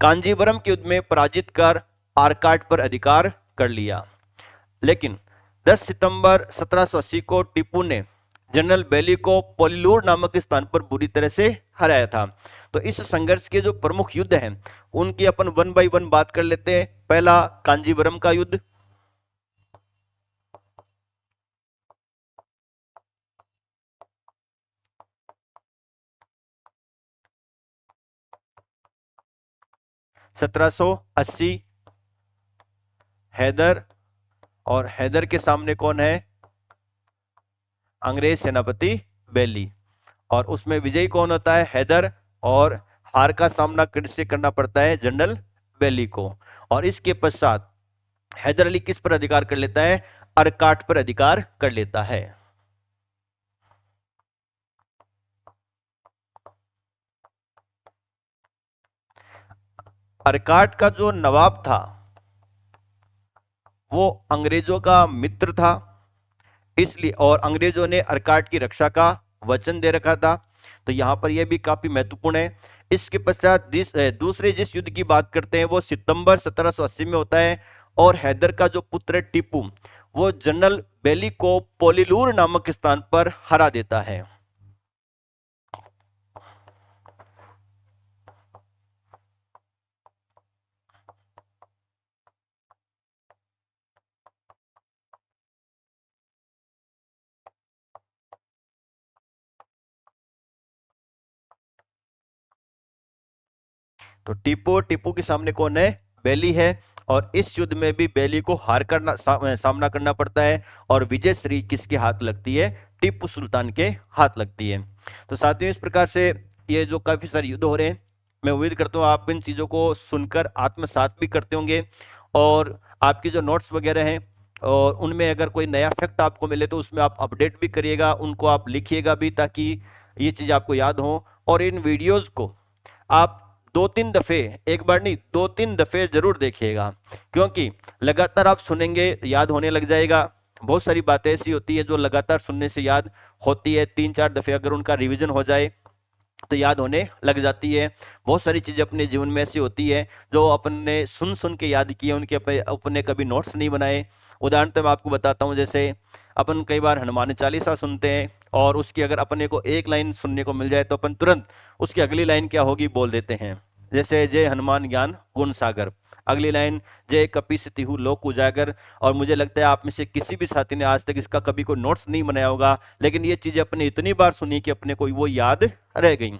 कांजीवरम के युद्ध में पराजित कर आरकाट पर अधिकार कर लिया। लेकिन 10 सितंबर 1780 को टीपू ने जनरल बेली को पोलिलूर नामक स्थान पर बुरी तरह से हराया था। तो इस संघर्ष के जो प्रमुख युद्ध हैं उनकी अपन वन बाय वन बात कर लेते हैं। पहला कांजीवरम का युद्ध, सत्रह सौ अस्सी, हैदर, और हैदर के सामने कौन है, अंग्रेज सेनापति बेली, और उसमें विजयी कौन होता है, हैदर, और हार का सामना किससे करना पड़ता है, जनरल बेली को। और इसके पश्चात हैदर अली किस पर अधिकार कर लेता है, अरकाट पर अधिकार कर लेता है। अरकाट का जो नवाब था वो अंग्रेजों का मित्र था, इसलिए और अंग्रेजों ने अरकाट की रक्षा का वचन दे रखा था। तो यहां पर यह भी काफी महत्वपूर्ण है। इसके पश्चात दूसरे जिस युद्ध की बात करते हैं वो सितंबर 1780 में होता है, और हैदर का जो पुत्र है टीपू वो जनरल बेली को पोलिलूर नामक स्थान पर हरा देता है। तो टीपू टीपू के सामने कौन है, बेली है, और इस युद्ध में भी बेली को हार करना सामना करना पड़ता है, और विजय श्री किसके हाथ लगती है, टीपू सुल्तान के हाथ लगती है। तो साथियों, इस प्रकार से ये जो काफी सारे युद्ध हो रहे हैं, मैं उम्मीद करता हूँ आप इन चीजों को सुनकर आत्मसात भी करते होंगे, और आपकी जो नोट्स वगैरह हैं और उनमें अगर कोई नया फैक्ट आपको मिले तो उसमें आप अपडेट भी करिएगा, उनको आप लिखिएगा भी, ताकि ये चीज आपको याद हो। और इन वीडियोज को आप 2-3 दफे, एक बार नहीं 2-3 दफे जरूर देखिएगा, क्योंकि लगातार आप सुनेंगे याद होने लग जाएगा। बहुत सारी बातें ऐसी होती है जो लगातार सुनने से याद होती है, 3-4 दफे अगर उनका रिवीजन हो जाए तो याद होने लग जाती है। बहुत सारी चीजें अपने जीवन में ऐसी होती है जो अपन ने सुन सुन के याद की है, उनके अपने अपने कभी नोट्स नहीं बनाए। उदाहरण तो मैं आपको बताता हूँ, जैसे अपन कई बार हनुमान चालीसा सुनते हैं और उसकी अगर अपने को एक लाइन सुनने को मिल जाए तो अपन तुरंत उसकी अगली लाइन क्या होगी बोल देते हैं। जैसे जय हनुमान ज्ञान गुण सागर, अगली लाइन जय कपीस तिहु लोक उजागर। और मुझे लगता है आप में से किसी भी साथी ने आज तक इसका कभी कोई नोट्स नहीं बनाया होगा, लेकिन ये चीजें अपने इतनी बार सुनी कि अपने को वो याद रह गई।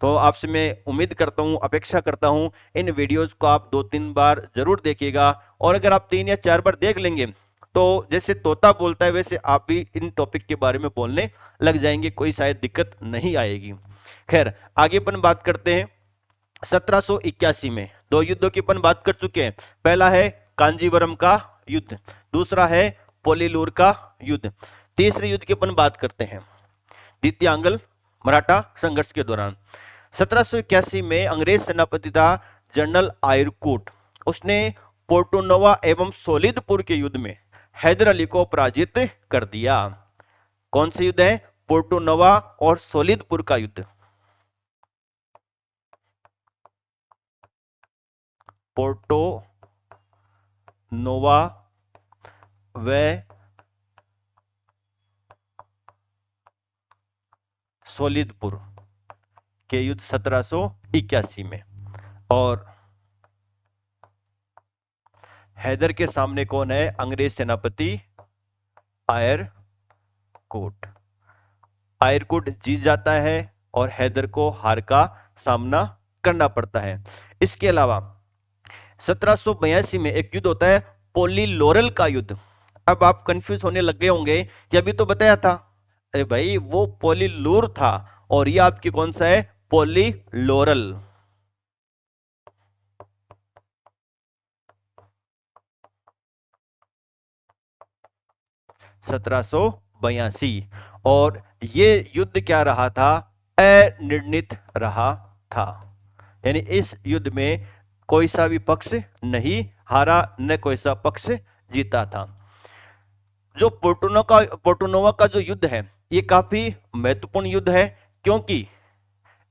तो आपसे मैं उम्मीद करता हूं, अपेक्षा करता हूं इन वीडियोस को आप 2-3 बार जरूर देखिएगा। और अगर आप 3 या 4 बार देख लेंगे तो जैसे तोता बोलता है वैसे आप भी इन टॉपिक के बारे में बोलने लग जाएंगे, कोई शायद दिक्कत नहीं आएगी। खैर आगे अपन बात करते हैं। 1781 में 2 युद्धों की अपन बात कर चुके हैं। पहला है कांजीवरम का युद्ध, दूसरा है पोलीलूर का युद्ध, तीसरे युद्ध की अपन बात करते हैं द्वितीय आंग्ल मराठा संघर्ष के दौरान। 1781 में अंग्रेज सेनापति था जनरल आयरकूट। उसने पोर्टोनोवा एवं सोलिदपुर के युद्ध में हैदर अली को पराजित कर दिया। कौन से युद्ध है? पोर्टोनोवा और सोलिदपुर का युद्ध। पोर्टो नोवा व सोलिदपुर के युद्ध 1781 में। और हैदर के सामने कौन है? अंग्रेज सेनापति आयरकूट। आयरकूट जीत जाता है और हैदर को हार का सामना करना पड़ता है। इसके अलावा 1782 में एक युद्ध होता है पोलीलोरल का युद्ध। अब आप कंफ्यूज होने लग गए होंगे कि अभी तो बताया था। अरे भाई वो पोलीलूर था और ये आपकी कौन सा है? पोलीलोरल। 1782। और ये युद्ध क्या रहा था? अनिर्णित रहा था। यानी इस युद्ध में कोई सा भी पक्ष नहीं हारा, न कोई सा पक्ष जीता था। जो पोर्टोनोवा का जो युद्ध है ये काफी महत्वपूर्ण युद्ध है, क्योंकि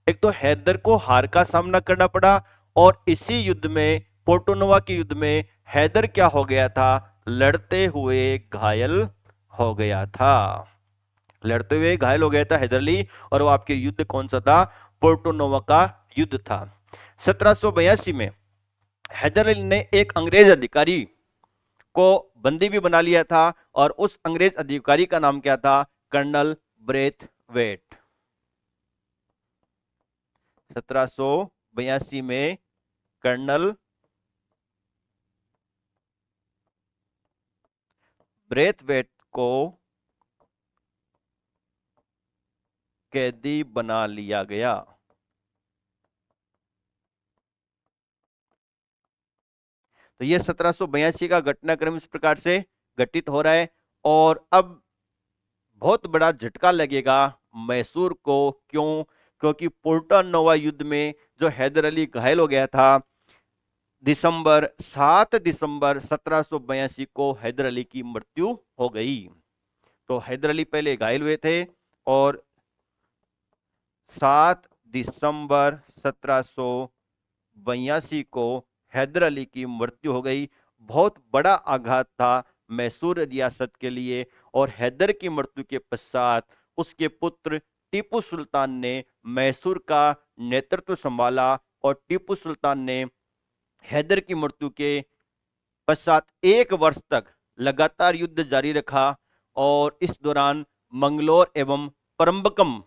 एक तो हैदर को हार का सामना करना पड़ा और इसी युद्ध में, पोर्टोनोवा के युद्ध में, हैदर क्या हो गया था? लड़ते हुए घायल हो गया था। लड़ते हुए घायल हो गया था हैदर अली। और वो आपके युद्ध कौन सा था? पोर्टोनोवा का युद्ध था। 1782 में हैदर अली ने एक अंग्रेज अधिकारी को बंदी भी बना लिया था और उस अंग्रेज अधिकारी का नाम क्या था? Colonel Brathwaite. 1782 में कर्नल ब्रेथवेट को कैदी बना लिया गया। तो ये 1782 का घटनाक्रम इस प्रकार से घटित हो रहा है। और अब बहुत बड़ा झटका लगेगा मैसूर को। क्यों? क्योंकि पोर्टोनोवा युद्ध में जो हैदर अली घायल हो गया था, 7 दिसंबर 1782 को हैदर अली की मृत्यु हो गई। तो हैदर अली पहले घायल हुए थे और 7 दिसंबर 1782 को हैदर अली की मृत्यु हो गई। बहुत बड़ा आघात था मैसूर रियासत के लिए। और हैदर की मृत्यु के पश्चात उसके पुत्र टीपू सुल्तान ने मैसूर का नेतृत्व संभाला और टीपू सुल्तान ने हैदर की मृत्यु के पश्चात 1 वर्ष तक लगातार युद्ध जारी रखा। और इस दौरान मंगलोर एवं परम्बकम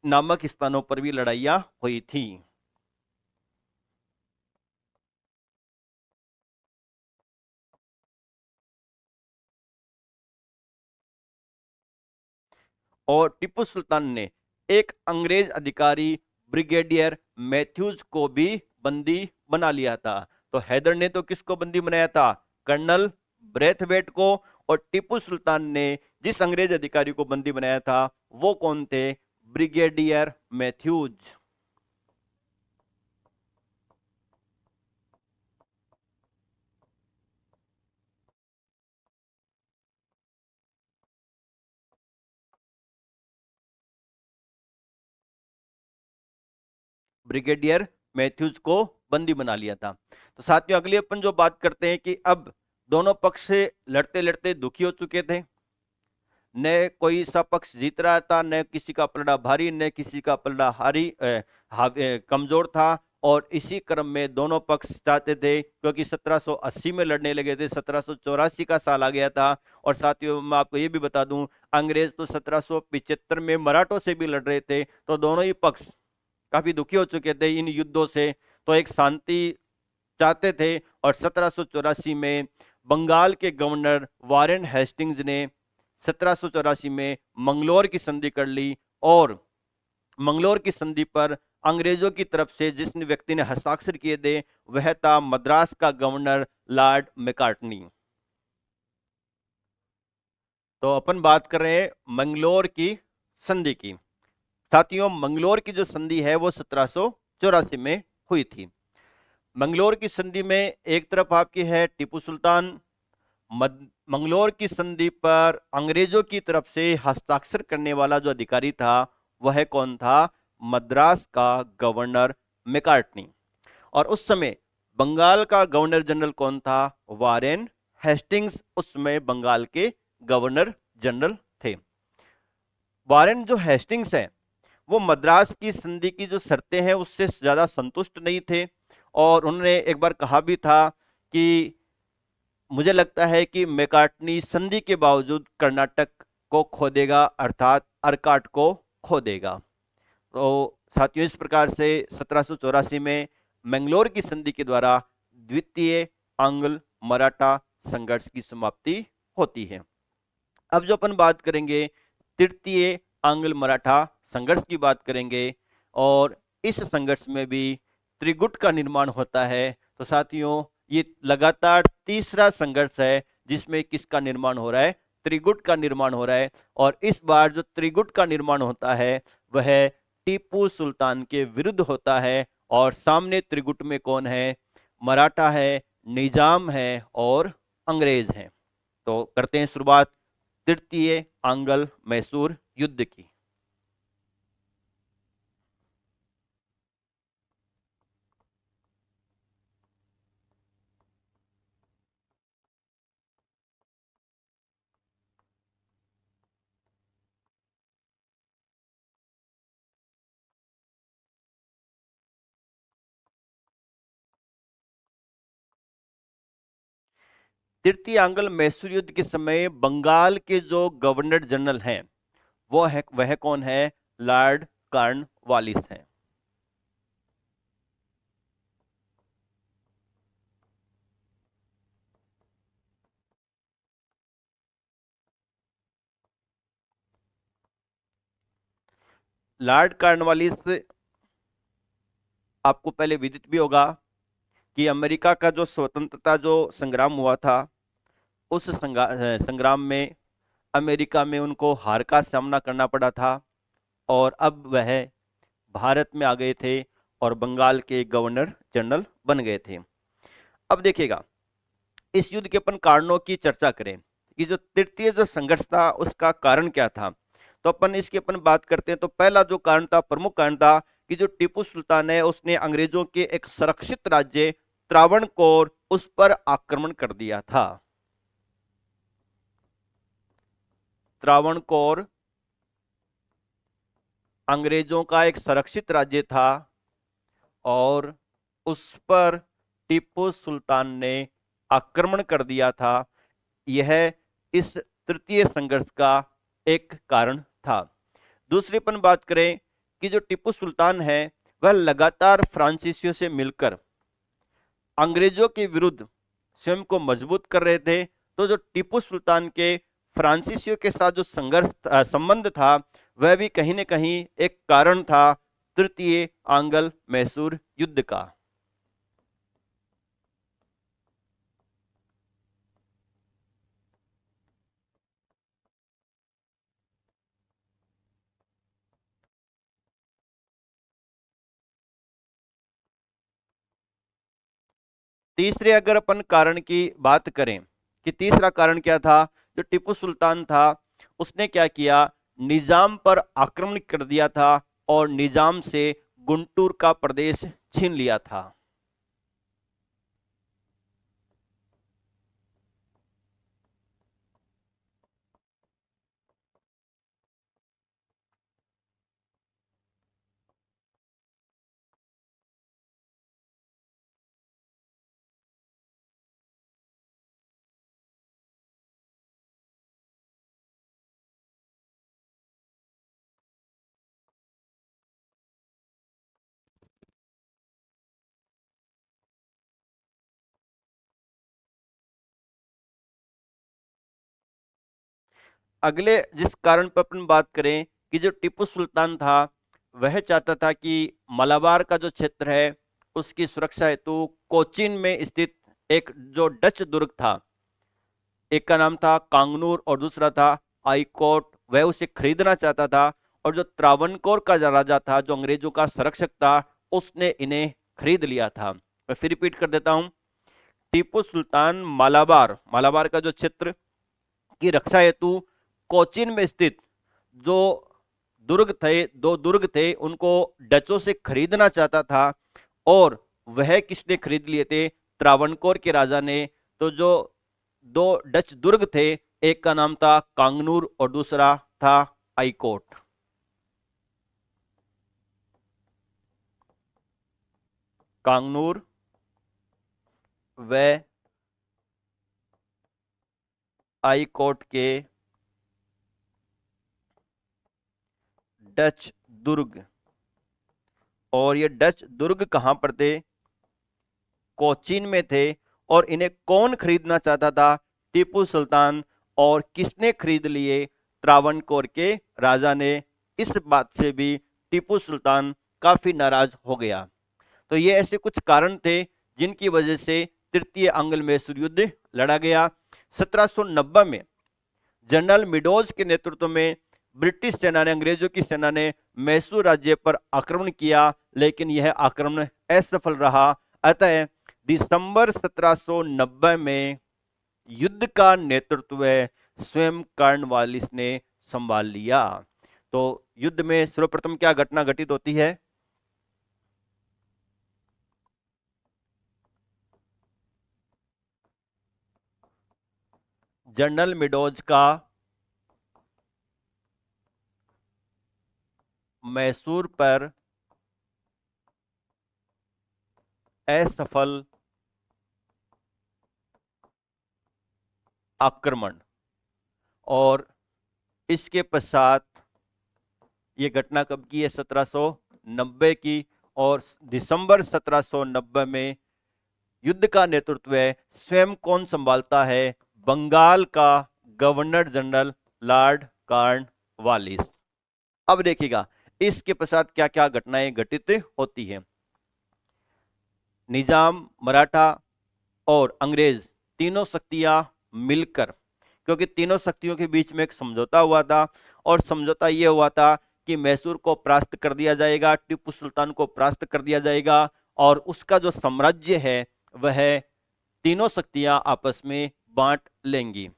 नामक स्थानों पर भी लड़ाइयां हुई थी। और टीपू सुल्तान ने एक अंग्रेज अधिकारी ब्रिगेडियर मैथ्यूज को भी बंदी बना लिया था। तो हैदर ने तो किसको बंदी बनाया था? कर्नल ब्रेथवेट को। और टीपू सुल्तान ने जिस अंग्रेज अधिकारी को बंदी बनाया था वो कौन थे? Brigadier Mathews. ब्रिगेडियर मैथ्यूज को बंदी बना लिया था। तो साथियों अगली अपन जो बात करते हैं कि अब दोनों पक्ष से लड़ते लड़ते दुखी हो चुके थे। न कोई सा पक्ष जीत रहा था, न किसी का पलड़ा भारी, न किसी का पलड़ा कमजोर था। और इसी क्रम में दोनों पक्ष चाहते थे, क्योंकि 1780 में लड़ने लगे थे, 1784 का साल आ गया था। और साथियों मैं आपको ये भी बता दूं, अंग्रेज तो 1775 में मराठों से भी लड़ रहे थे, तो दोनों ही पक्ष काफी दुखी हो चुके थे इन युद्धों से, तो एक शांति चाहते थे। और 1784 में बंगाल के गवर्नर वारेन हेस्टिंग्स ने 1784 में मंगलोर की संधि कर ली। और मंगलोर की संधि पर अंग्रेजों की तरफ से जिस व्यक्ति ने हस्ताक्षर किए थे वह था मद्रास का गवर्नर लॉर्ड मैकार्टनी। तो अपन बात कर रहे हैं मंगलोर की संधि की। साथियों मंगलोर की जो संधि है वो 1784 में हुई थी। मंगलोर की संधि में एक तरफ आपकी है टीपू सुल्तान। मंगलोर की संधि पर अंग्रेजों की तरफ से हस्ताक्षर करने वाला जो अधिकारी था वह कौन था? मद्रास का गवर्नर मैकार्टनी। और उस समय बंगाल का गवर्नर जनरल कौन था? वारेन हेस्टिंग्स उस समय बंगाल के गवर्नर जनरल थे। वारेन जो हेस्टिंग्स है वो मद्रास की संधि की जो शर्तें हैं उससे ज्यादा संतुष्ट नहीं थे। और उन्होंने एक बार कहा भी था कि मुझे लगता है कि मैकार्टनी संधि के बावजूद कर्नाटक को खो देगा, अर्थात अर्काट को खो देगा। तो साथियों इस प्रकार से 1784 में मैंगलोर की संधि के द्वारा द्वितीय आंग्ल मराठा संघर्ष की समाप्ति होती है। अब जो अपन बात करेंगे तृतीय आंग्ल मराठा संघर्ष की बात करेंगे, और इस संघर्ष में भी त्रिगुट का निर्माण होता है। तो साथियों ये लगातार तीसरा संघर्ष है जिसमें किसका निर्माण हो रहा है? त्रिगुट का निर्माण हो रहा है। और इस बार जो त्रिगुट का निर्माण होता है वह टीपू सुल्तान के विरुद्ध होता है। और सामने त्रिगुट में कौन है? मराठा है, निजाम है और अंग्रेज हैं। तो करते हैं शुरुआत तृतीय आंग्ल मैसूर युद्ध की। तृतीय आंग्ल मैसूर युद्ध के समय बंगाल के जो गवर्नर जनरल हैं वह कौन है? लॉर्ड कॉर्नवालिस हैं। लॉर्ड कॉर्नवालिस आपको पहले विदित भी होगा कि अमेरिका का जो स्वतंत्रता जो संग्राम हुआ था उस संग्राम में अमेरिका में उनको हार का सामना करना पड़ा था। और अब वह भारत में आ गए थे और बंगाल के गवर्नर जनरल बन गए थे। अब देखिएगा इस युद्ध के अपन कारणों की चर्चा करें कि जो तृतीय जो संघर्ष था उसका कारण क्या था। तो अपन इसकी अपन बात करते हैं। तो पहला जो कारण था, प्रमुख कारण था कि जो टीपू सुल्तान है उसने अंग्रेजों के एक सुरक्षित राज्य त्रावणकोर उस पर आक्रमण कर दिया था। त्रावणकोर अंग्रेजों का एक सुरक्षित राज्य था और उस पर टीपू सुल्तान ने आक्रमण कर दिया था। यह इस तृतीय संघर्ष का एक कारण था। दूसरी अपन बात करें कि जो टीपू सुल्तान है वह लगातार फ्रांसीसियों से मिलकर अंग्रेजों के विरुद्ध स्वयं को मजबूत कर रहे थे। तो जो टीपू सुल्तान के फ्रांसीसियों के साथ जो संघर्ष संबंध था वह भी कहीं न कहीं एक कारण था तृतीय आंग्ल मैसूर युद्ध का। तीसरे अगर अपन कारण की बात करें कि तीसरा कारण क्या था, जो टीपू सुल्तान था उसने क्या किया, निजाम पर आक्रमण कर दिया था और निजाम से गुंटूर का प्रदेश छीन लिया था। अगले जिस कारण पर अपन बात करें कि जो टीपू सुल्तान था वह चाहता था कि मलाबार का जो क्षेत्र है उसकी सुरक्षा हेतु कोचीन में स्थित एक जो डच दुर्ग था, एक का नाम था कांगनूर और दूसरा था आईकोट, वह उसे खरीदना चाहता था। और जो त्रावणकोर का जो राजा था, जो अंग्रेजों का संरक्षक था, उसने इन्हें खरीद लिया था। मैं फिर रिपीट कर देता हूं, टीपू सुल्तान मालाबार मालाबार का जो क्षेत्र की रक्षा हेतु कोचीन में स्थित जो दुर्ग थे, दो दुर्ग थे, उनको डचों से खरीदना चाहता था। और वह किसने खरीद लिए थे? त्रावणकोर के राजा ने। तो जो दो डच दुर्ग थे, एक का नाम था कांगनूर और दूसरा था आईकोट। कांगनूर व आईकोट के डच दुर्ग। और ये डच दुर्ग कहां पर थे? कोचीन में थे। और इन्हें कौन खरीदना चाहता था? टीपू सुल्तान। और किसने खरीद लिए? त्रावणकोर के राजा ने। इस बात से भी टीपू सुल्तान काफी नाराज हो गया। तो ये ऐसे कुछ कारण थे जिनकी वजह से तृतीय आंग्ल मैसूर युद्ध लड़ा गया। 1790 में जनरल मिडोज के नेतृत्व में ब्रिटिश सेना ने, अंग्रेजों की सेना ने मैसूर राज्य पर आक्रमण किया, लेकिन यह आक्रमण असफल रहा। अतः दिसंबर 1790 में युद्ध का नेतृत्व स्वयं कॉर्नवालिस ने संभाल लिया। तो युद्ध में सर्वप्रथम क्या घटना घटित होती है? जनरल मिडोज का मैसूर पर असफल आक्रमण। और इसके पश्चात ये घटना कब की है? 1790 की। और दिसंबर 1790 में युद्ध का नेतृत्व स्वयं कौन संभालता है? बंगाल का गवर्नर जनरल लॉर्ड कॉर्नवालिस। अब देखिएगा इसके पश्चात क्या क्या घटनाएं घटित होती हैं। निजाम, मराठा और अंग्रेज तीनों शक्तियां मिलकर, क्योंकि तीनों शक्तियों के बीच में एक समझौता हुआ था, और समझौता यह हुआ था कि मैसूर को परास्त कर दिया जाएगा, टीपू सुल्तान को परास्त कर दिया जाएगा, और उसका जो साम्राज्य है वह तीनों शक्तियां आपस में बांट लेंगी।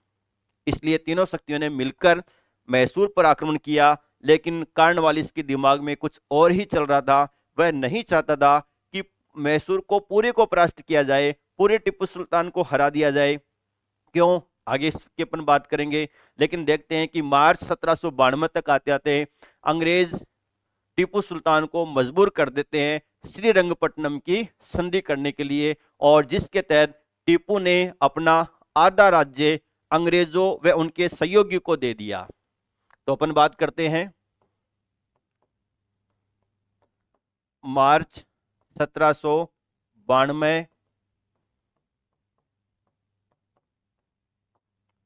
इसलिए तीनों शक्तियों ने मिलकर मैसूर पर आक्रमण किया। लेकिन कॉर्नवालिस के दिमाग में कुछ और ही चल रहा था। वह नहीं चाहता था कि मैसूर को पूरे को परास्त किया जाए, पूरे टीपू सुल्तान को हरा दिया जाए। क्यों? आगे इसकी अपन बात करेंगे। लेकिन देखते हैं कि मार्च 1792 तक आते आते अंग्रेज टीपू सुल्तान को मजबूर कर देते हैं श्रीरंगपट्टनम की संधि करने के लिए, और जिसके तहत टीपू ने अपना आधा राज्य अंग्रेजों व उनके सहयोगी को दे दिया। तो अपन बात करते हैं मार्च 1792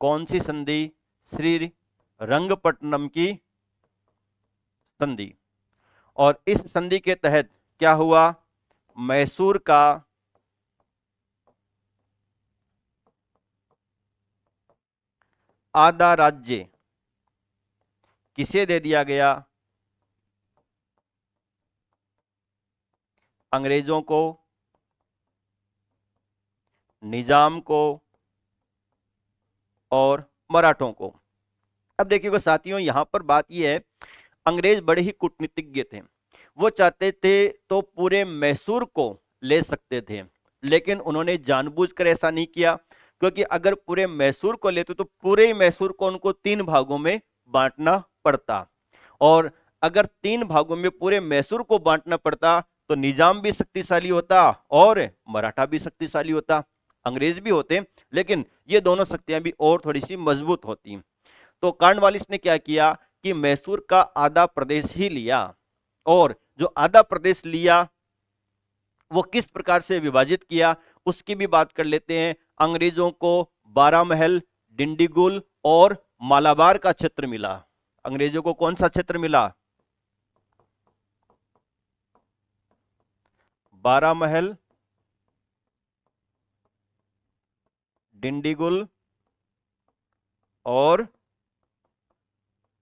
कौन सी संधि? श्री रंगपट्टनम की संधि। और इस संधि के तहत क्या हुआ? मैसूर का आधा राज्य किसे दे दिया गया? अंग्रेजों को, निजाम को और मराठों को। अब देखिएगा साथियों, यहां पर बात यह है, अंग्रेज बड़े ही कूटनीतिज्ञ थे। वो चाहते थे तो पूरे मैसूर को ले सकते थे, लेकिन उन्होंने जानबूझकर ऐसा नहीं किया, क्योंकि अगर पूरे मैसूर को लेते तो पूरे ही मैसूर को उनको 3 भागों में बांटना पड़ता। और अगर 3 भागों में पूरे मैसूर को बांटना पड़ता तो निजाम भी शक्तिशाली होता और मराठा भी शक्तिशाली होता, अंग्रेज भी होते, लेकिन ये दोनों शक्तियां भी और थोड़ी सी मजबूत होती। तो कॉर्नवालिस ने क्या किया कि मैसूर का आधा प्रदेश ही लिया। और जो आधा प्रदेश लिया वो किस प्रकार से विभाजित किया उसकी भी बात कर लेते हैं। अंग्रेजों को बारामहल, डिंडीगुल और मालाबार का क्षेत्र मिला। अंग्रेजों को कौन सा क्षेत्र मिला? बारामहल, डिंडीगुल और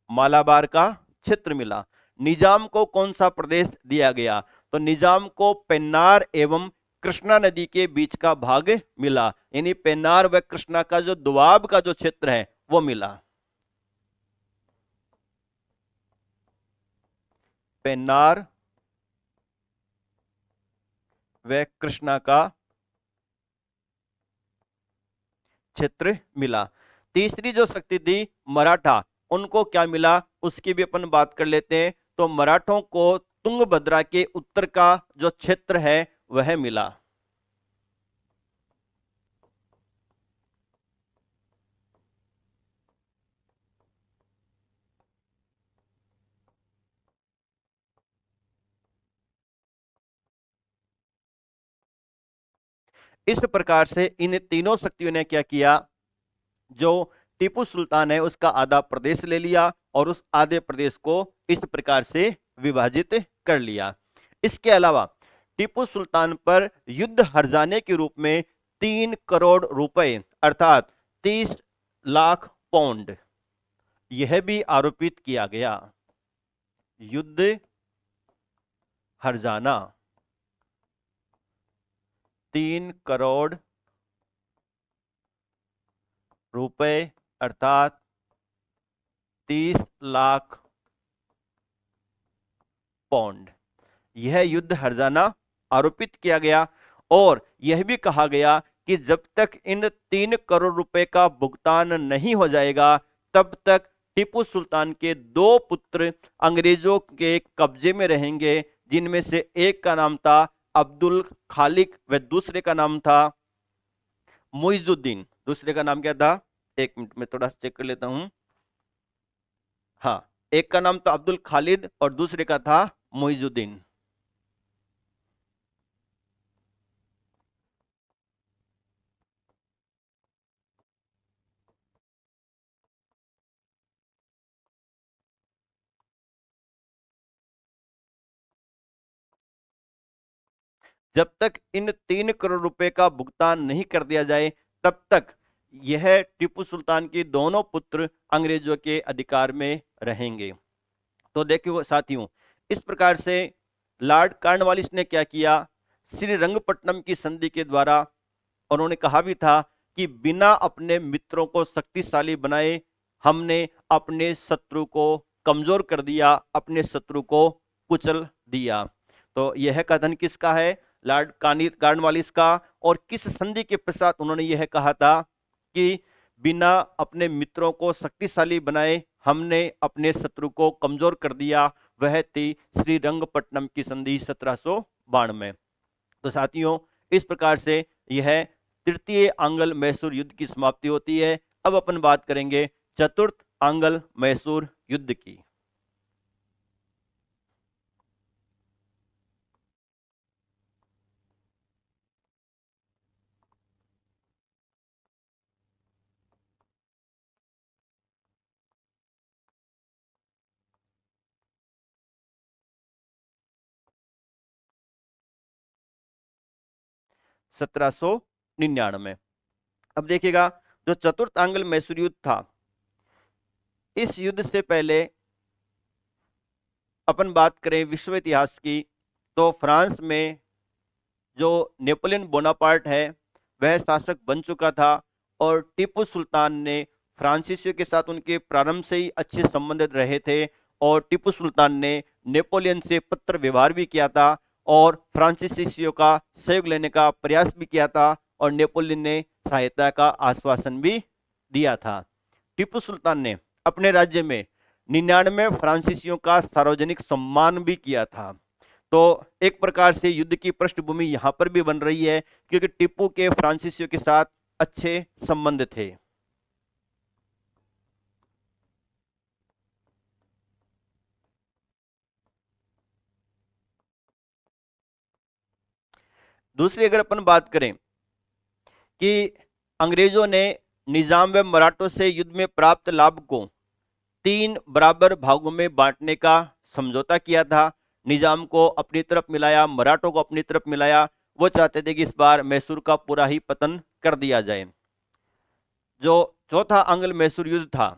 मालाबार का क्षेत्र मिला। निजाम को कौन सा प्रदेश दिया गया? तो निजाम को पेन्नार एवं कृष्णा नदी के बीच का भाग मिला, यानी पेन्नार व कृष्णा का जो दोआब का जो क्षेत्र है वो मिला। पेन्नार व कृष्णा का क्षेत्र मिला। तीसरी जो शक्ति थी मराठा, उनको क्या मिला उसकी भी अपन बात कर लेते हैं। तो मराठों को तुंगभद्रा के उत्तर का जो क्षेत्र है वह मिला। इस प्रकार से इन तीनों शक्तियों ने क्या किया, जो टीपू सुल्तान है उसका आधा प्रदेश ले लिया और उस आधे प्रदेश को इस प्रकार से विभाजित कर लिया। इसके अलावा टीपू सुल्तान पर युद्ध हर्जाने के रूप में 3 करोड़ रुपए अर्थात 30 लाख पाउंड यह भी आरोपित किया गया। युद्ध हर्जाना 3 करोड़ रुपए अर्थात 30 लाख पाउंड यह युद्ध हर्जाना आरोपित किया गया। और यह भी कहा गया कि जब तक इन 3 करोड़ रुपए का भुगतान नहीं हो जाएगा तब तक टीपू सुल्तान के 2 पुत्र अंग्रेजों के कब्जे में रहेंगे, जिनमें से एक का नाम था अब्दुल खालिक व दूसरे का नाम था मुइजुद्दीन। दूसरे का नाम क्या था? एक मिनट में थोड़ा चेक कर लेता हूं। हाँ, एक का नाम तो अब्दुल खालिद और दूसरे का था मुइजुद्दीन। जब तक इन 3 करोड़ रुपए का भुगतान नहीं कर दिया जाए तब तक यह टीपू सुल्तान के दोनों पुत्र अंग्रेजों के अधिकार में रहेंगे। तो देखिए साथियों, इस प्रकार से लॉर्ड कॉर्नवालिस ने क्या किया, श्रीरंगपट्टनम की संधि के द्वारा उन्होंने कहा भी था कि बिना अपने मित्रों को शक्तिशाली बनाए हमने अपने शत्रु को कमजोर कर दिया, अपने शत्रु को कुचल दिया। तो यह कथन किसका है? लॉर्ड कॉर्नवालिस का। और किस संधि के पश्चात उन्होंने यह कहा था कि बिना अपने मित्रों को शक्तिशाली बनाए हमने अपने शत्रु को कमजोर कर दिया? वह थी श्रीरंगपट्टनम की संधि 1792। तो साथियों, इस प्रकार से यह तृतीय आंग्ल मैसूर युद्ध की समाप्ति होती है। अब अपन बात करेंगे चतुर्थ आंग्ल मैसूर युद्ध की। सत्रह सौ 99। अब देखिएगा, जो चतुर्थ आंग्ल मैसूर युद्ध था, इस युद्ध से पहले अपन बात करें विश्व इतिहास की तो फ्रांस में जो नेपोलियन बोनापार्ट है वह शासक बन चुका था। और टीपू सुल्तान ने फ्रांसीसियों के साथ उनके प्रारंभ से ही अच्छे संबंध रहे थे। और टीपू सुल्तान ने नेपोलियन से पत्र व्यवहार भी किया था और फ्रांसीसियों का सहयोग लेने का प्रयास भी किया था और नेपोलियन ने सहायता का आश्वासन भी दिया था। टीपू सुल्तान ने अपने राज्य में 99 फ्रांसीसियों का सार्वजनिक सम्मान भी किया था। तो एक प्रकार से युद्ध की पृष्ठभूमि यहां पर भी बन रही है क्योंकि टीपू के फ्रांसीसियों के साथ अच्छे संबंध थे। दूसरी अगर अपन बात करें कि अंग्रेजों ने निजाम व मराठों से युद्ध में प्राप्त लाभ को 3 बराबर भागों में बांटने का समझौता किया था। निजाम को अपनी तरफ मिलाया, मराठों को अपनी तरफ मिलाया। वो चाहते थे कि इस बार मैसूर का पूरा ही पतन कर दिया जाए। जो चौथा आंग्ल मैसूर युद्ध था,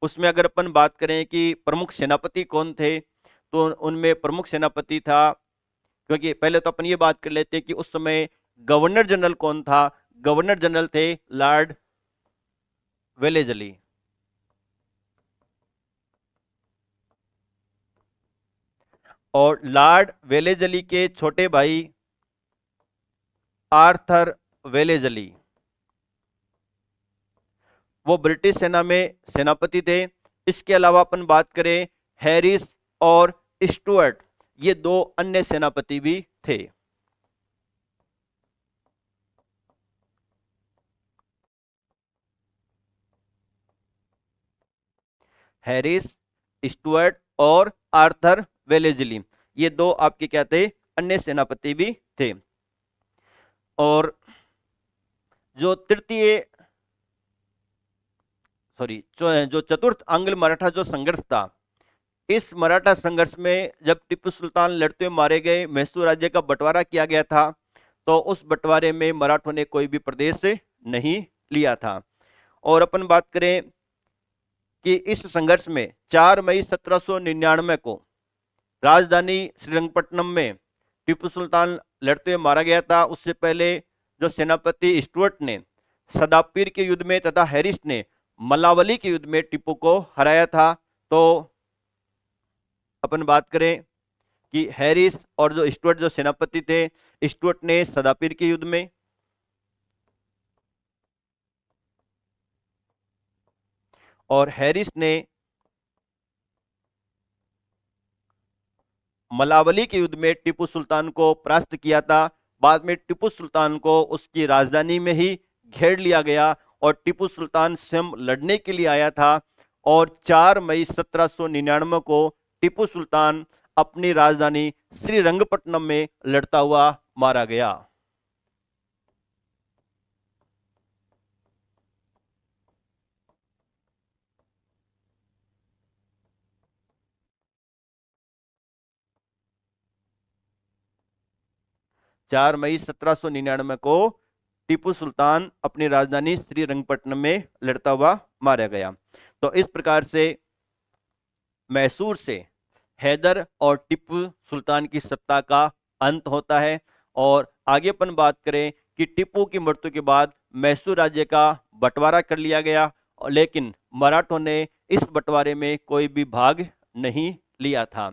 उसमें अगर अपन बात करें कि प्रमुख सेनापति कौन थे, तो उनमें प्रमुख सेनापति था, क्योंकि पहले तो अपन ये बात कर लेते हैं कि उस समय गवर्नर जनरल कौन था। गवर्नर जनरल थे लॉर्ड वेलेजली। और लॉर्ड वेलेजली के छोटे भाई आर्थर वेलेजली, वो ब्रिटिश सेना में सेनापति थे। इसके अलावा अपन बात करें हैरिस और स्टुअर्ट, ये दो अन्य सेनापति भी थे। हैरिस, स्टुअर्ट और आर्थर वेलेजली, ये दो आपके क्या थे, अन्य सेनापति भी थे। और जो तृतीय सॉरी जो चतुर्थ आंग्ल मराठा जो संघर्ष था, इस मराठा संघर्ष में जब टीपू सुल्तान लड़ते हुए मारे गए, मैसूर राज्य का बंटवारा किया गया था, तो उस बंटवारे में मराठों ने कोई भी प्रदेश नहीं लिया था। और अपन बात करें कि इस संघर्ष में 4 मई 1799 को राजधानी श्रीरंगपट्टनम में टीपू सुल्तान लड़ते हुए मारा गया था। उससे पहले जो सेनापति स्टुअर्ट ने सदापीर के युद्ध में तथा हैरिस ने मलावली के युद्ध में टीपू को हराया था। तो अपन बात करें कि हैरिस और जो स्टुअर्ट जो सेनापति थे, स्टुअर्ट ने सदापीर के युद्ध में और हैरिस ने मलावली के युद्ध में टीपू सुल्तान को परास्त किया था। बाद में टीपू सुल्तान को उसकी राजधानी में ही घेर लिया गया और टीपू सुल्तान स्वयं लड़ने के लिए आया था। और 4 मई 1799 को टीपू सुल्तान अपनी राजधानी श्रीरंगपट्टनम में लड़ता हुआ मारा गया। 4 मई 1799 को टीपू सुल्तान अपनी राजधानी श्रीरंगपट्टनम में लड़ता हुआ मारा गया। तो इस प्रकार से मैसूर से हैदर और टिप्पू सुल्तान की सत्ता का अंत होता है। और आगे अपन बात करें कि टिप्पू की मृत्यु के बाद मैसूर राज्य का बंटवारा कर लिया गया, लेकिन मराठों ने इस बंटवारे में कोई भी भाग नहीं लिया था।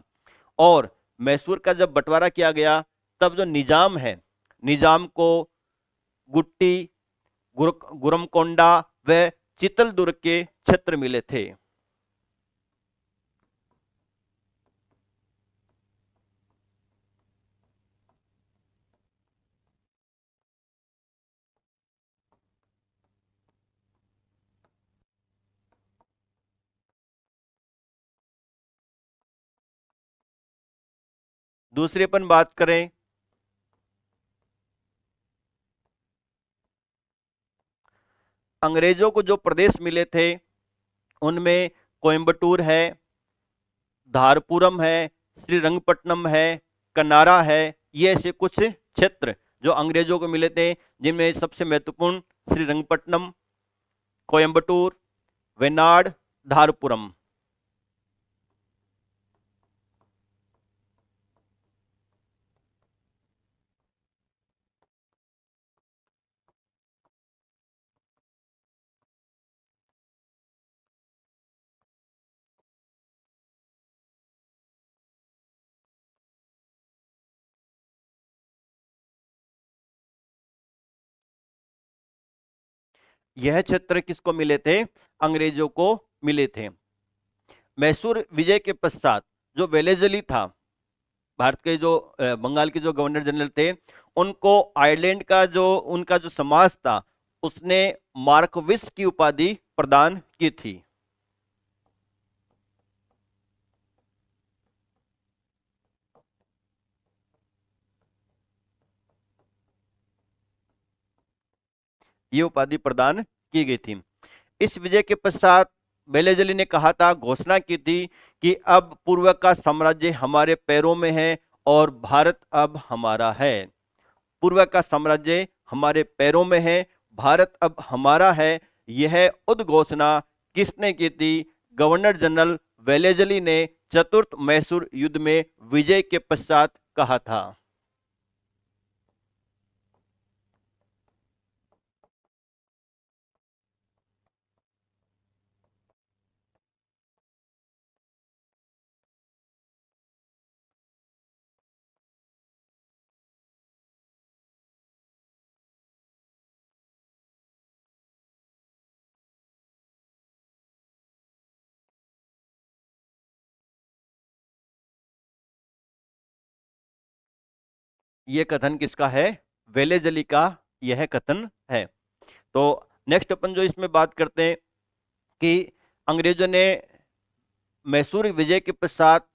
और मैसूर का जब बंटवारा किया गया, तब जो निजाम है, निजाम को गुट्टी, गुरमकोंडा व चितलदुर्ग के क्षेत्र मिले थे। दूसरी अपन बात करें अंग्रेजों को जो प्रदेश मिले थे, उनमें कोयम्बटूर है, धारपुरम है, श्रीरंगपट्टनम है, कनारा है। ये ऐसे कुछ क्षेत्र जो अंग्रेजों को मिले थे, जिनमें सबसे महत्वपूर्ण श्रीरंगपट्टनम, कोयम्बटूर, वेनाड, धारपुरम। यह क्षेत्र किसको मिले थे? अंग्रेजों को मिले थे। मैसूर विजय के पश्चात जो वेलेजली था, भारत के जो बंगाल के जो गवर्नर जनरल थे, उनको आयरलैंड का जो उनका जो समाज था, उसने मार्कविस की उपाधि प्रदान की थी। ये उपाधि प्रदान की गई थी। इस विजय के पश्चात बेलेजली ने कहा था, घोषणा की थी कि अब पूर्व का साम्राज्य हमारे पैरों में है और भारत अब हमारा है। पूर्व का साम्राज्य हमारे पैरों में है, भारत अब हमारा है। यह उद्घोषणा किसने की थी? गवर्नर जनरल वेलेजली ने चतुर्थ मैसूर युद्ध में विजय के पश्चात कहा था। यह कथन किसका है? वेलेजली का यह कथन है। तो नेक्स्ट अपन जो इसमें बात करते हैं कि अंग्रेजों ने मैसूर विजय के पश्चात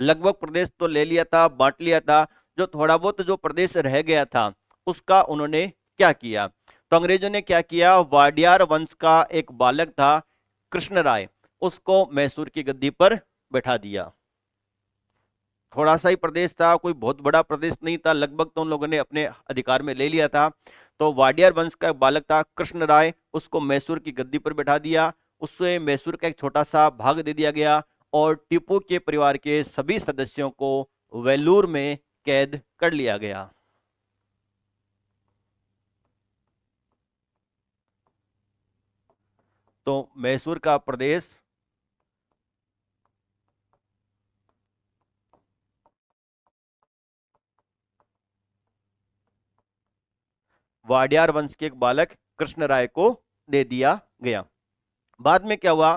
लगभग प्रदेश तो ले लिया था, बांट लिया था। जो थोड़ा बहुत जो प्रदेश रह गया था उसका उन्होंने क्या किया? तो अंग्रेजों ने क्या किया? वाडियार वंश का एक बालक था कृष्ण राय, उसको मैसूर की गद्दी पर बैठा दिया। थोड़ा सा ही प्रदेश था, कोई बहुत बड़ा प्रदेश नहीं था, लगभग तो उन लोगों ने अपने अधिकार में ले लिया था। तो वाडियार वंश का एक बालक था कृष्ण राय, उसको मैसूर की गद्दी पर बैठा दिया। उससे मैसूर का एक छोटा सा भाग दे दिया गया और टीपू के परिवार के सभी सदस्यों को वेलूर में कैद कर लिया गया। तो मैसूर का प्रदेश वाडियार वंश के एक बालक कृष्ण राय को दे दिया गया। बाद में क्या हुआ?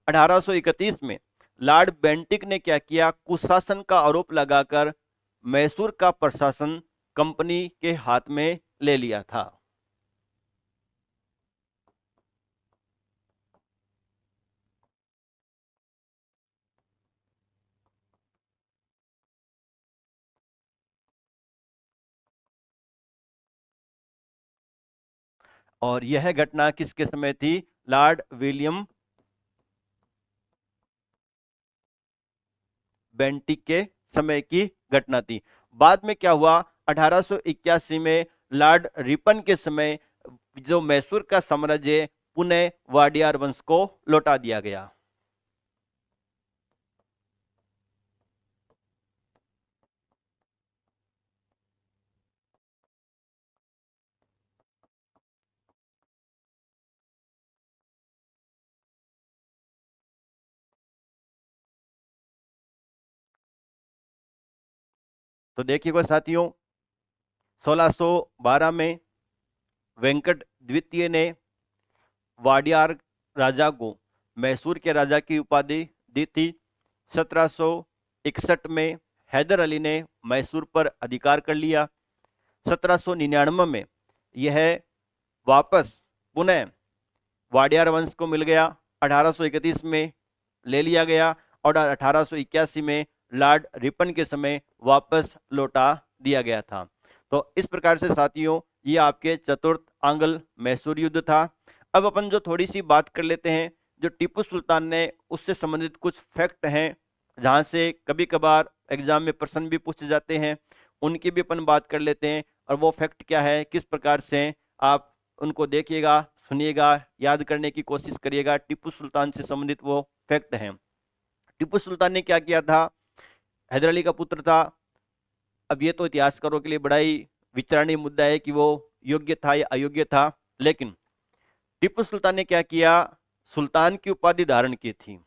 1831 में लॉर्ड बेंटिक ने क्या किया? कुशासन का आरोप लगाकर मैसूर का प्रशासन कंपनी के हाथ में ले लिया था। और यह घटना किसके समय थी? लॉर्ड विलियम बेंटिक के समय की घटना थी। बाद में क्या हुआ? 1881 में लॉर्ड रिपन के समय जो मैसूर का साम्राज्य पुनः वाडियार वंश को लौटा दिया गया। तो देखिएगा साथियों, 1612 में वेंकट द्वितीय ने वाडियार राजा को मैसूर के राजा की उपाधि दी थी। 1761 में हैदर अली ने मैसूर पर अधिकार कर लिया। 1799 में यह वापस पुनः वाडियार वंश को मिल गया। 1831 में ले लिया गया और 1881 में लॉर्ड रिपन के समय वापस लौटा दिया गया था। तो इस प्रकार से साथियों, ये आपके चतुर्थ आंग्ल मैसूर युद्ध था। अब अपन जो थोड़ी सी बात कर लेते हैं जो टीपू सुल्तान ने, उससे संबंधित कुछ फैक्ट हैं जहां से कभी कभार एग्जाम में प्रश्न भी पूछे जाते हैं, उनकी भी अपन बात कर लेते हैं। और वो फैक्ट क्या है, किस प्रकार से आप उनको देखिएगा, सुनिएगा, याद करने की कोशिश करिएगा। टीपू सुल्तान से संबंधित वो फैक्ट हैं। टीपू सुल्तान ने क्या किया था? हैदर अली का पुत्र था। अब ये तो इतिहासकारों के लिए बड़ा ही विचारणीय मुद्दा है कि वो योग्य था या अयोग्य था, लेकिन टीपू सुल्तान ने क्या किया? सुल्तान की उपाधि धारण की थी।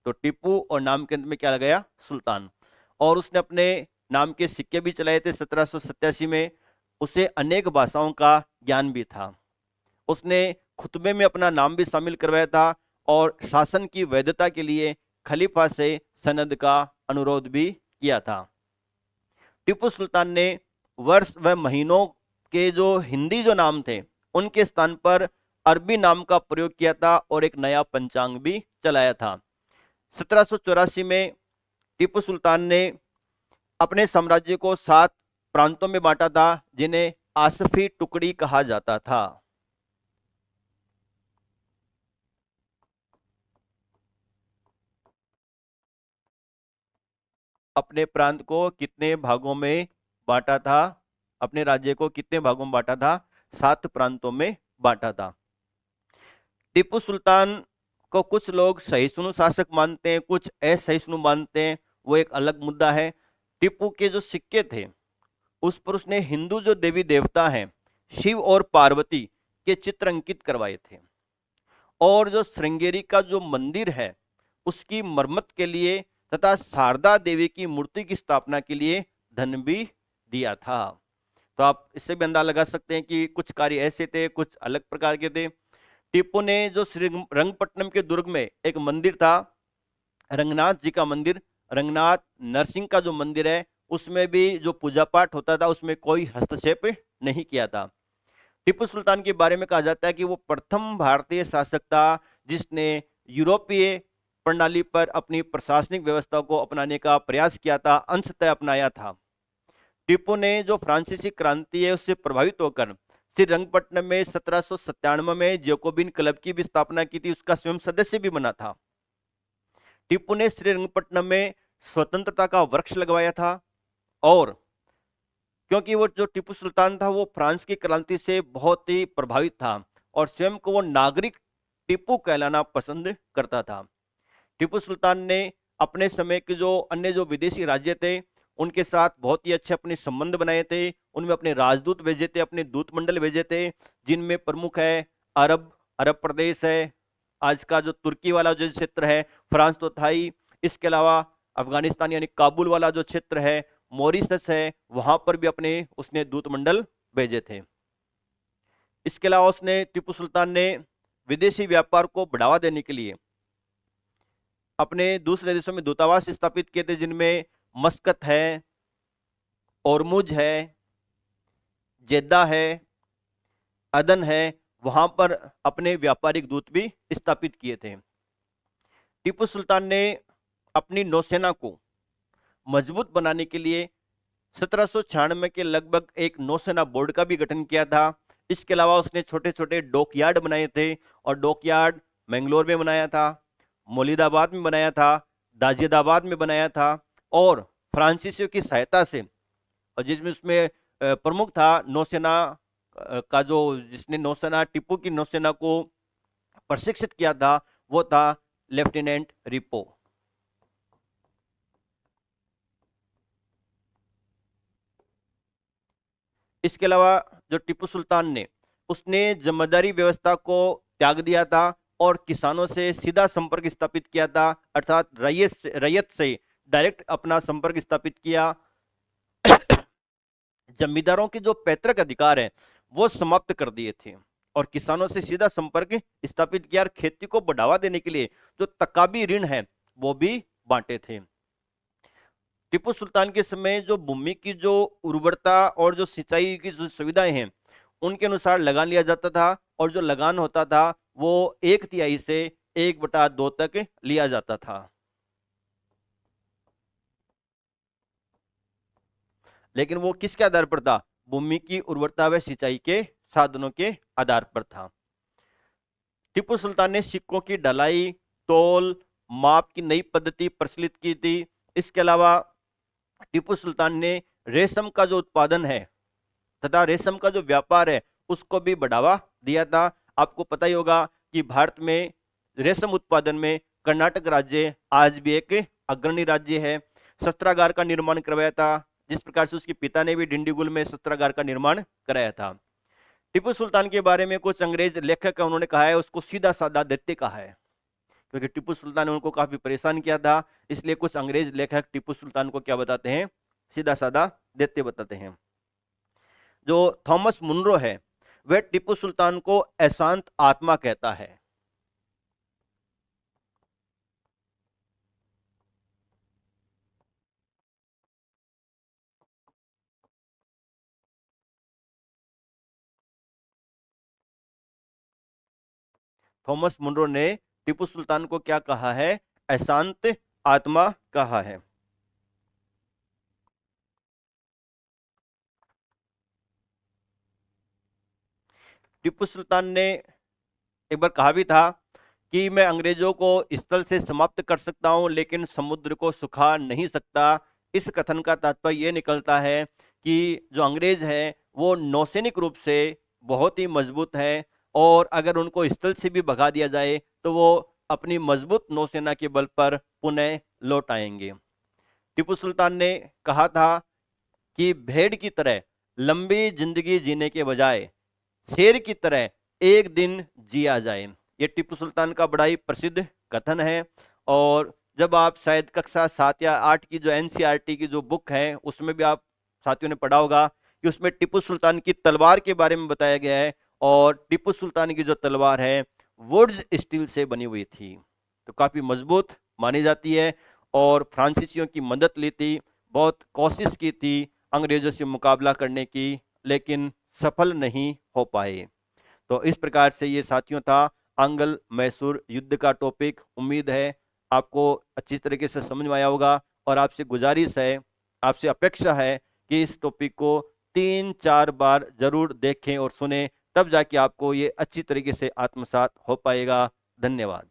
तो टीपू और नाम के अंत में क्या लगाया? सुल्तान। और उसने अपने नाम के सिक्के भी चलाए थे 1787 में। उसे अनेक भाषाओं का ज्ञान भी था। उसने खुतबे में अपना नाम भी शामिल करवाया था और शासन की वैधता के लिए खलीफा से सनद का अनुरोध भी किया था। टीपू सुल्तान ने वर्ष व महीनों के जो हिंदी जो नाम थे उनके स्थान पर अरबी नाम का प्रयोग किया था और एक नया पंचांग भी चलाया था। 1784 में टीपू सुल्तान ने अपने साम्राज्य को 7 प्रांतों में बांटा था जिन्हें आसफी टुकड़ी कहा जाता था। अपने प्रांत को कितने भागों में बांटा था? अपने राज्य को कितने भागों में बांटा था? 7 प्रांतों में बांटा था। टीपू सुल्तान को कुछ लोग सहिष्णु शासक मानते हैं, कुछ असहिष्णु मानते हैं, वो एक अलग मुद्दा है। टीपू के जो सिक्के थे उस पर उसने हिंदू जो देवी देवता हैं, शिव और पार्वती के चित्र अंकित करवाए थे। और जो श्रृंगेरी का जो मंदिर है उसकी मरम्मत के लिए तथा शारदा देवी की मूर्ति की स्थापना के लिए धन भी दिया था। तो आप इससे भी अंदाजा लगा सकते हैं कि कुछ कार्य ऐसे थे, कुछ अलग प्रकार के थे। टीपू ने जो रंगपट्टनम के दुर्ग में एक मंदिर था, रंगनाथ जी का मंदिर, रंगनाथ नरसिंह का जो मंदिर है, उसमें भी जो पूजा पाठ होता था उसमें कोई हस्तक्षेप नहीं किया था। टीपू सुल्तान के बारे में कहा जाता है कि वो प्रथम भारतीय शासक था जिसने यूरोपीय प्रणाली पर अपनी प्रशासनिक व्यवस्था को अपनाने का प्रयास किया था, अंशतः अपनाया था। टीपू ने जो फ्रांसीसी क्रांति है उससे प्रभावित होकर श्रीरंगपट्टनम में 1797 में जैकोबिन क्लब की भी स्थापना की थी, उसका स्वयं सदस्य भी बना था। टीपू ने श्रीरंगपट्टनम में स्वतंत्रता का वृक्ष लगवाया था। और क्योंकि वो जो टीपू सुल्तान था वो फ्रांस की क्रांति से बहुत ही प्रभावित था और स्वयं को वो नागरिक टीपू कहलाना पसंद करता था। टीपू सुल्तान ने अपने समय के जो अन्य जो विदेशी राज्य थे उनके साथ बहुत ही अच्छे अपने संबंध बनाए थे। उनमें अपने राजदूत भेजे थे, अपने दूत मंडल भेजे थे, जिनमें प्रमुख है अरब अरब प्रदेश है, आज का जो तुर्की वाला जो क्षेत्र है, फ्रांस तो था ही, इसके अलावा अफगानिस्तान यानी काबुल वाला जो क्षेत्र है, मॉरिशस है, वहां पर भी अपने उसने दूत मंडल भेजे थे। इसके अलावा उसने टीपू सुल्तान ने विदेशी व्यापार को बढ़ावा देने के लिए अपने दूसरे देशों में दूतावास स्थापित किए थे, जिनमें मस्कत है, ओरमुज है, जेद्दा है, अदन है, वहां पर अपने व्यापारिक दूत भी स्थापित किए थे। टीपू सुल्तान ने अपनी नौसेना को मजबूत बनाने के लिए 1796 के लगभग एक नौसेना बोर्ड का भी गठन किया था। इसके अलावा उसने छोटे छोटे डॉकयार्ड बनाए थे और डॉकयार्ड मैंगलोर में बनाया था, मोलिदाबाद में बनाया था, दाजियादाबाद में बनाया था। और फ्रांसीसियों की सहायता से, और जिसमें उसमें प्रमुख था नौसेना का जो जिसने नौसेना टीपू की नौसेना को प्रशिक्षित किया था वो था लेफ्टिनेंट रिपो। इसके अलावा जो टीपू सुल्तान ने उसने जमींदारी व्यवस्था को त्याग दिया था और किसानों से सीधा संपर्क स्थापित किया था, अर्थात रैयत से डायरेक्ट अपना संपर्क स्थापित किया। जमींदारों के जो पैतृक अधिकार है वो समाप्त कर दिए थे और किसानों से सीधा संपर्क स्थापित किया और खेती को बढ़ावा देने के लिए जो तकाबी ऋण है वो भी बांटे थे। टीपू सुल्तान के समय जो भूमि की जो उर्वरता और जो सिंचाई की जो सुविधाएं हैं उनके अनुसार लगान लिया जाता था और जो लगान होता था वो 1/3 से 1/2 तक लिया जाता था। लेकिन वो किसके आधार पर था? भूमि की उर्वरता व सिंचाई के साधनों के आधार पर था। टीपू सुल्तान ने सिक्कों की ढलाई, तौल, माप की नई पद्धति प्रचलित की थी। इसके अलावा टीपू सुल्तान ने रेशम का जो उत्पादन है तथा रेशम का जो व्यापार है उसको भी बढ़ावा दिया था। आपको पता ही होगा कि भारत में रेशम उत्पादन में कर्नाटक राज्य आज भी एक अग्रणी राज्य है। शस्त्रागार का निर्माण करवाया था, जिस प्रकार से उसके पिता ने भी डिंडीगुल में शस्त्रागार का निर्माण कराया था। टीपू सुल्तान के बारे में कुछ अंग्रेज लेखक उन्होंने कहा है उसको सीधा साधा दैत्य कहा है, क्योंकि टीपू सुल्तान ने उनको काफी परेशान किया था। इसलिए कुछ अंग्रेज लेखक टीपू सुल्तान को क्या बताते हैं? सीधा साधा दैत्य बताते हैं। जो थॉमस मुनरो है वह टीपू सुल्तान को अशांत आत्मा कहता है। थॉमस मुनरो ने टीपू सुल्तान को क्या कहा है? अशांत आत्मा कहा है। टीपू सुल्तान ने एक बार कहा भी था कि मैं अंग्रेजों को स्थल से समाप्त कर सकता हूं लेकिन समुद्र को सुखा नहीं सकता। इस कथन का तात्पर्य ये निकलता है कि जो अंग्रेज है वो नौसैनिक रूप से बहुत ही मजबूत है, और अगर उनको स्थल से भी भगा दिया जाए तो वो अपनी मजबूत नौसेना के बल पर पुनः लौट आएंगे। टीपू सुल्तान ने कहा था कि भेड़ की तरह लंबी जिंदगी जीने के बजाय शेर की तरह एक दिन जिया जाए। ये टीपू सुल्तान का बड़ा ही प्रसिद्ध कथन है। और जब आप शायद कक्षा 7 या 8 की जो एनसीईआरटी की जो बुक है उसमें भी आप साथियों ने पढ़ा होगा कि उसमें टीपू सुल्तान की तलवार के बारे में बताया गया है, और टीपू सुल्तान की जो तलवार है वुड्स स्टील से बनी हुई थी, तो काफी मजबूत मानी जाती है। और फ्रांसीसियों की मदद ली थी, बहुत कोशिश की थी अंग्रेजों से मुकाबला करने की, लेकिन सफल नहीं हो पाए। तो इस प्रकार से ये साथियों था अंगल मैसूर युद्ध का टॉपिक। उम्मीद है आपको अच्छी तरीके से समझ में आया होगा, और आपसे गुजारिश है, आपसे अपेक्षा है कि इस टॉपिक को 3-4 बार जरूर देखें और सुने, तब जाके आपको ये अच्छी तरीके से आत्मसात हो पाएगा। धन्यवाद।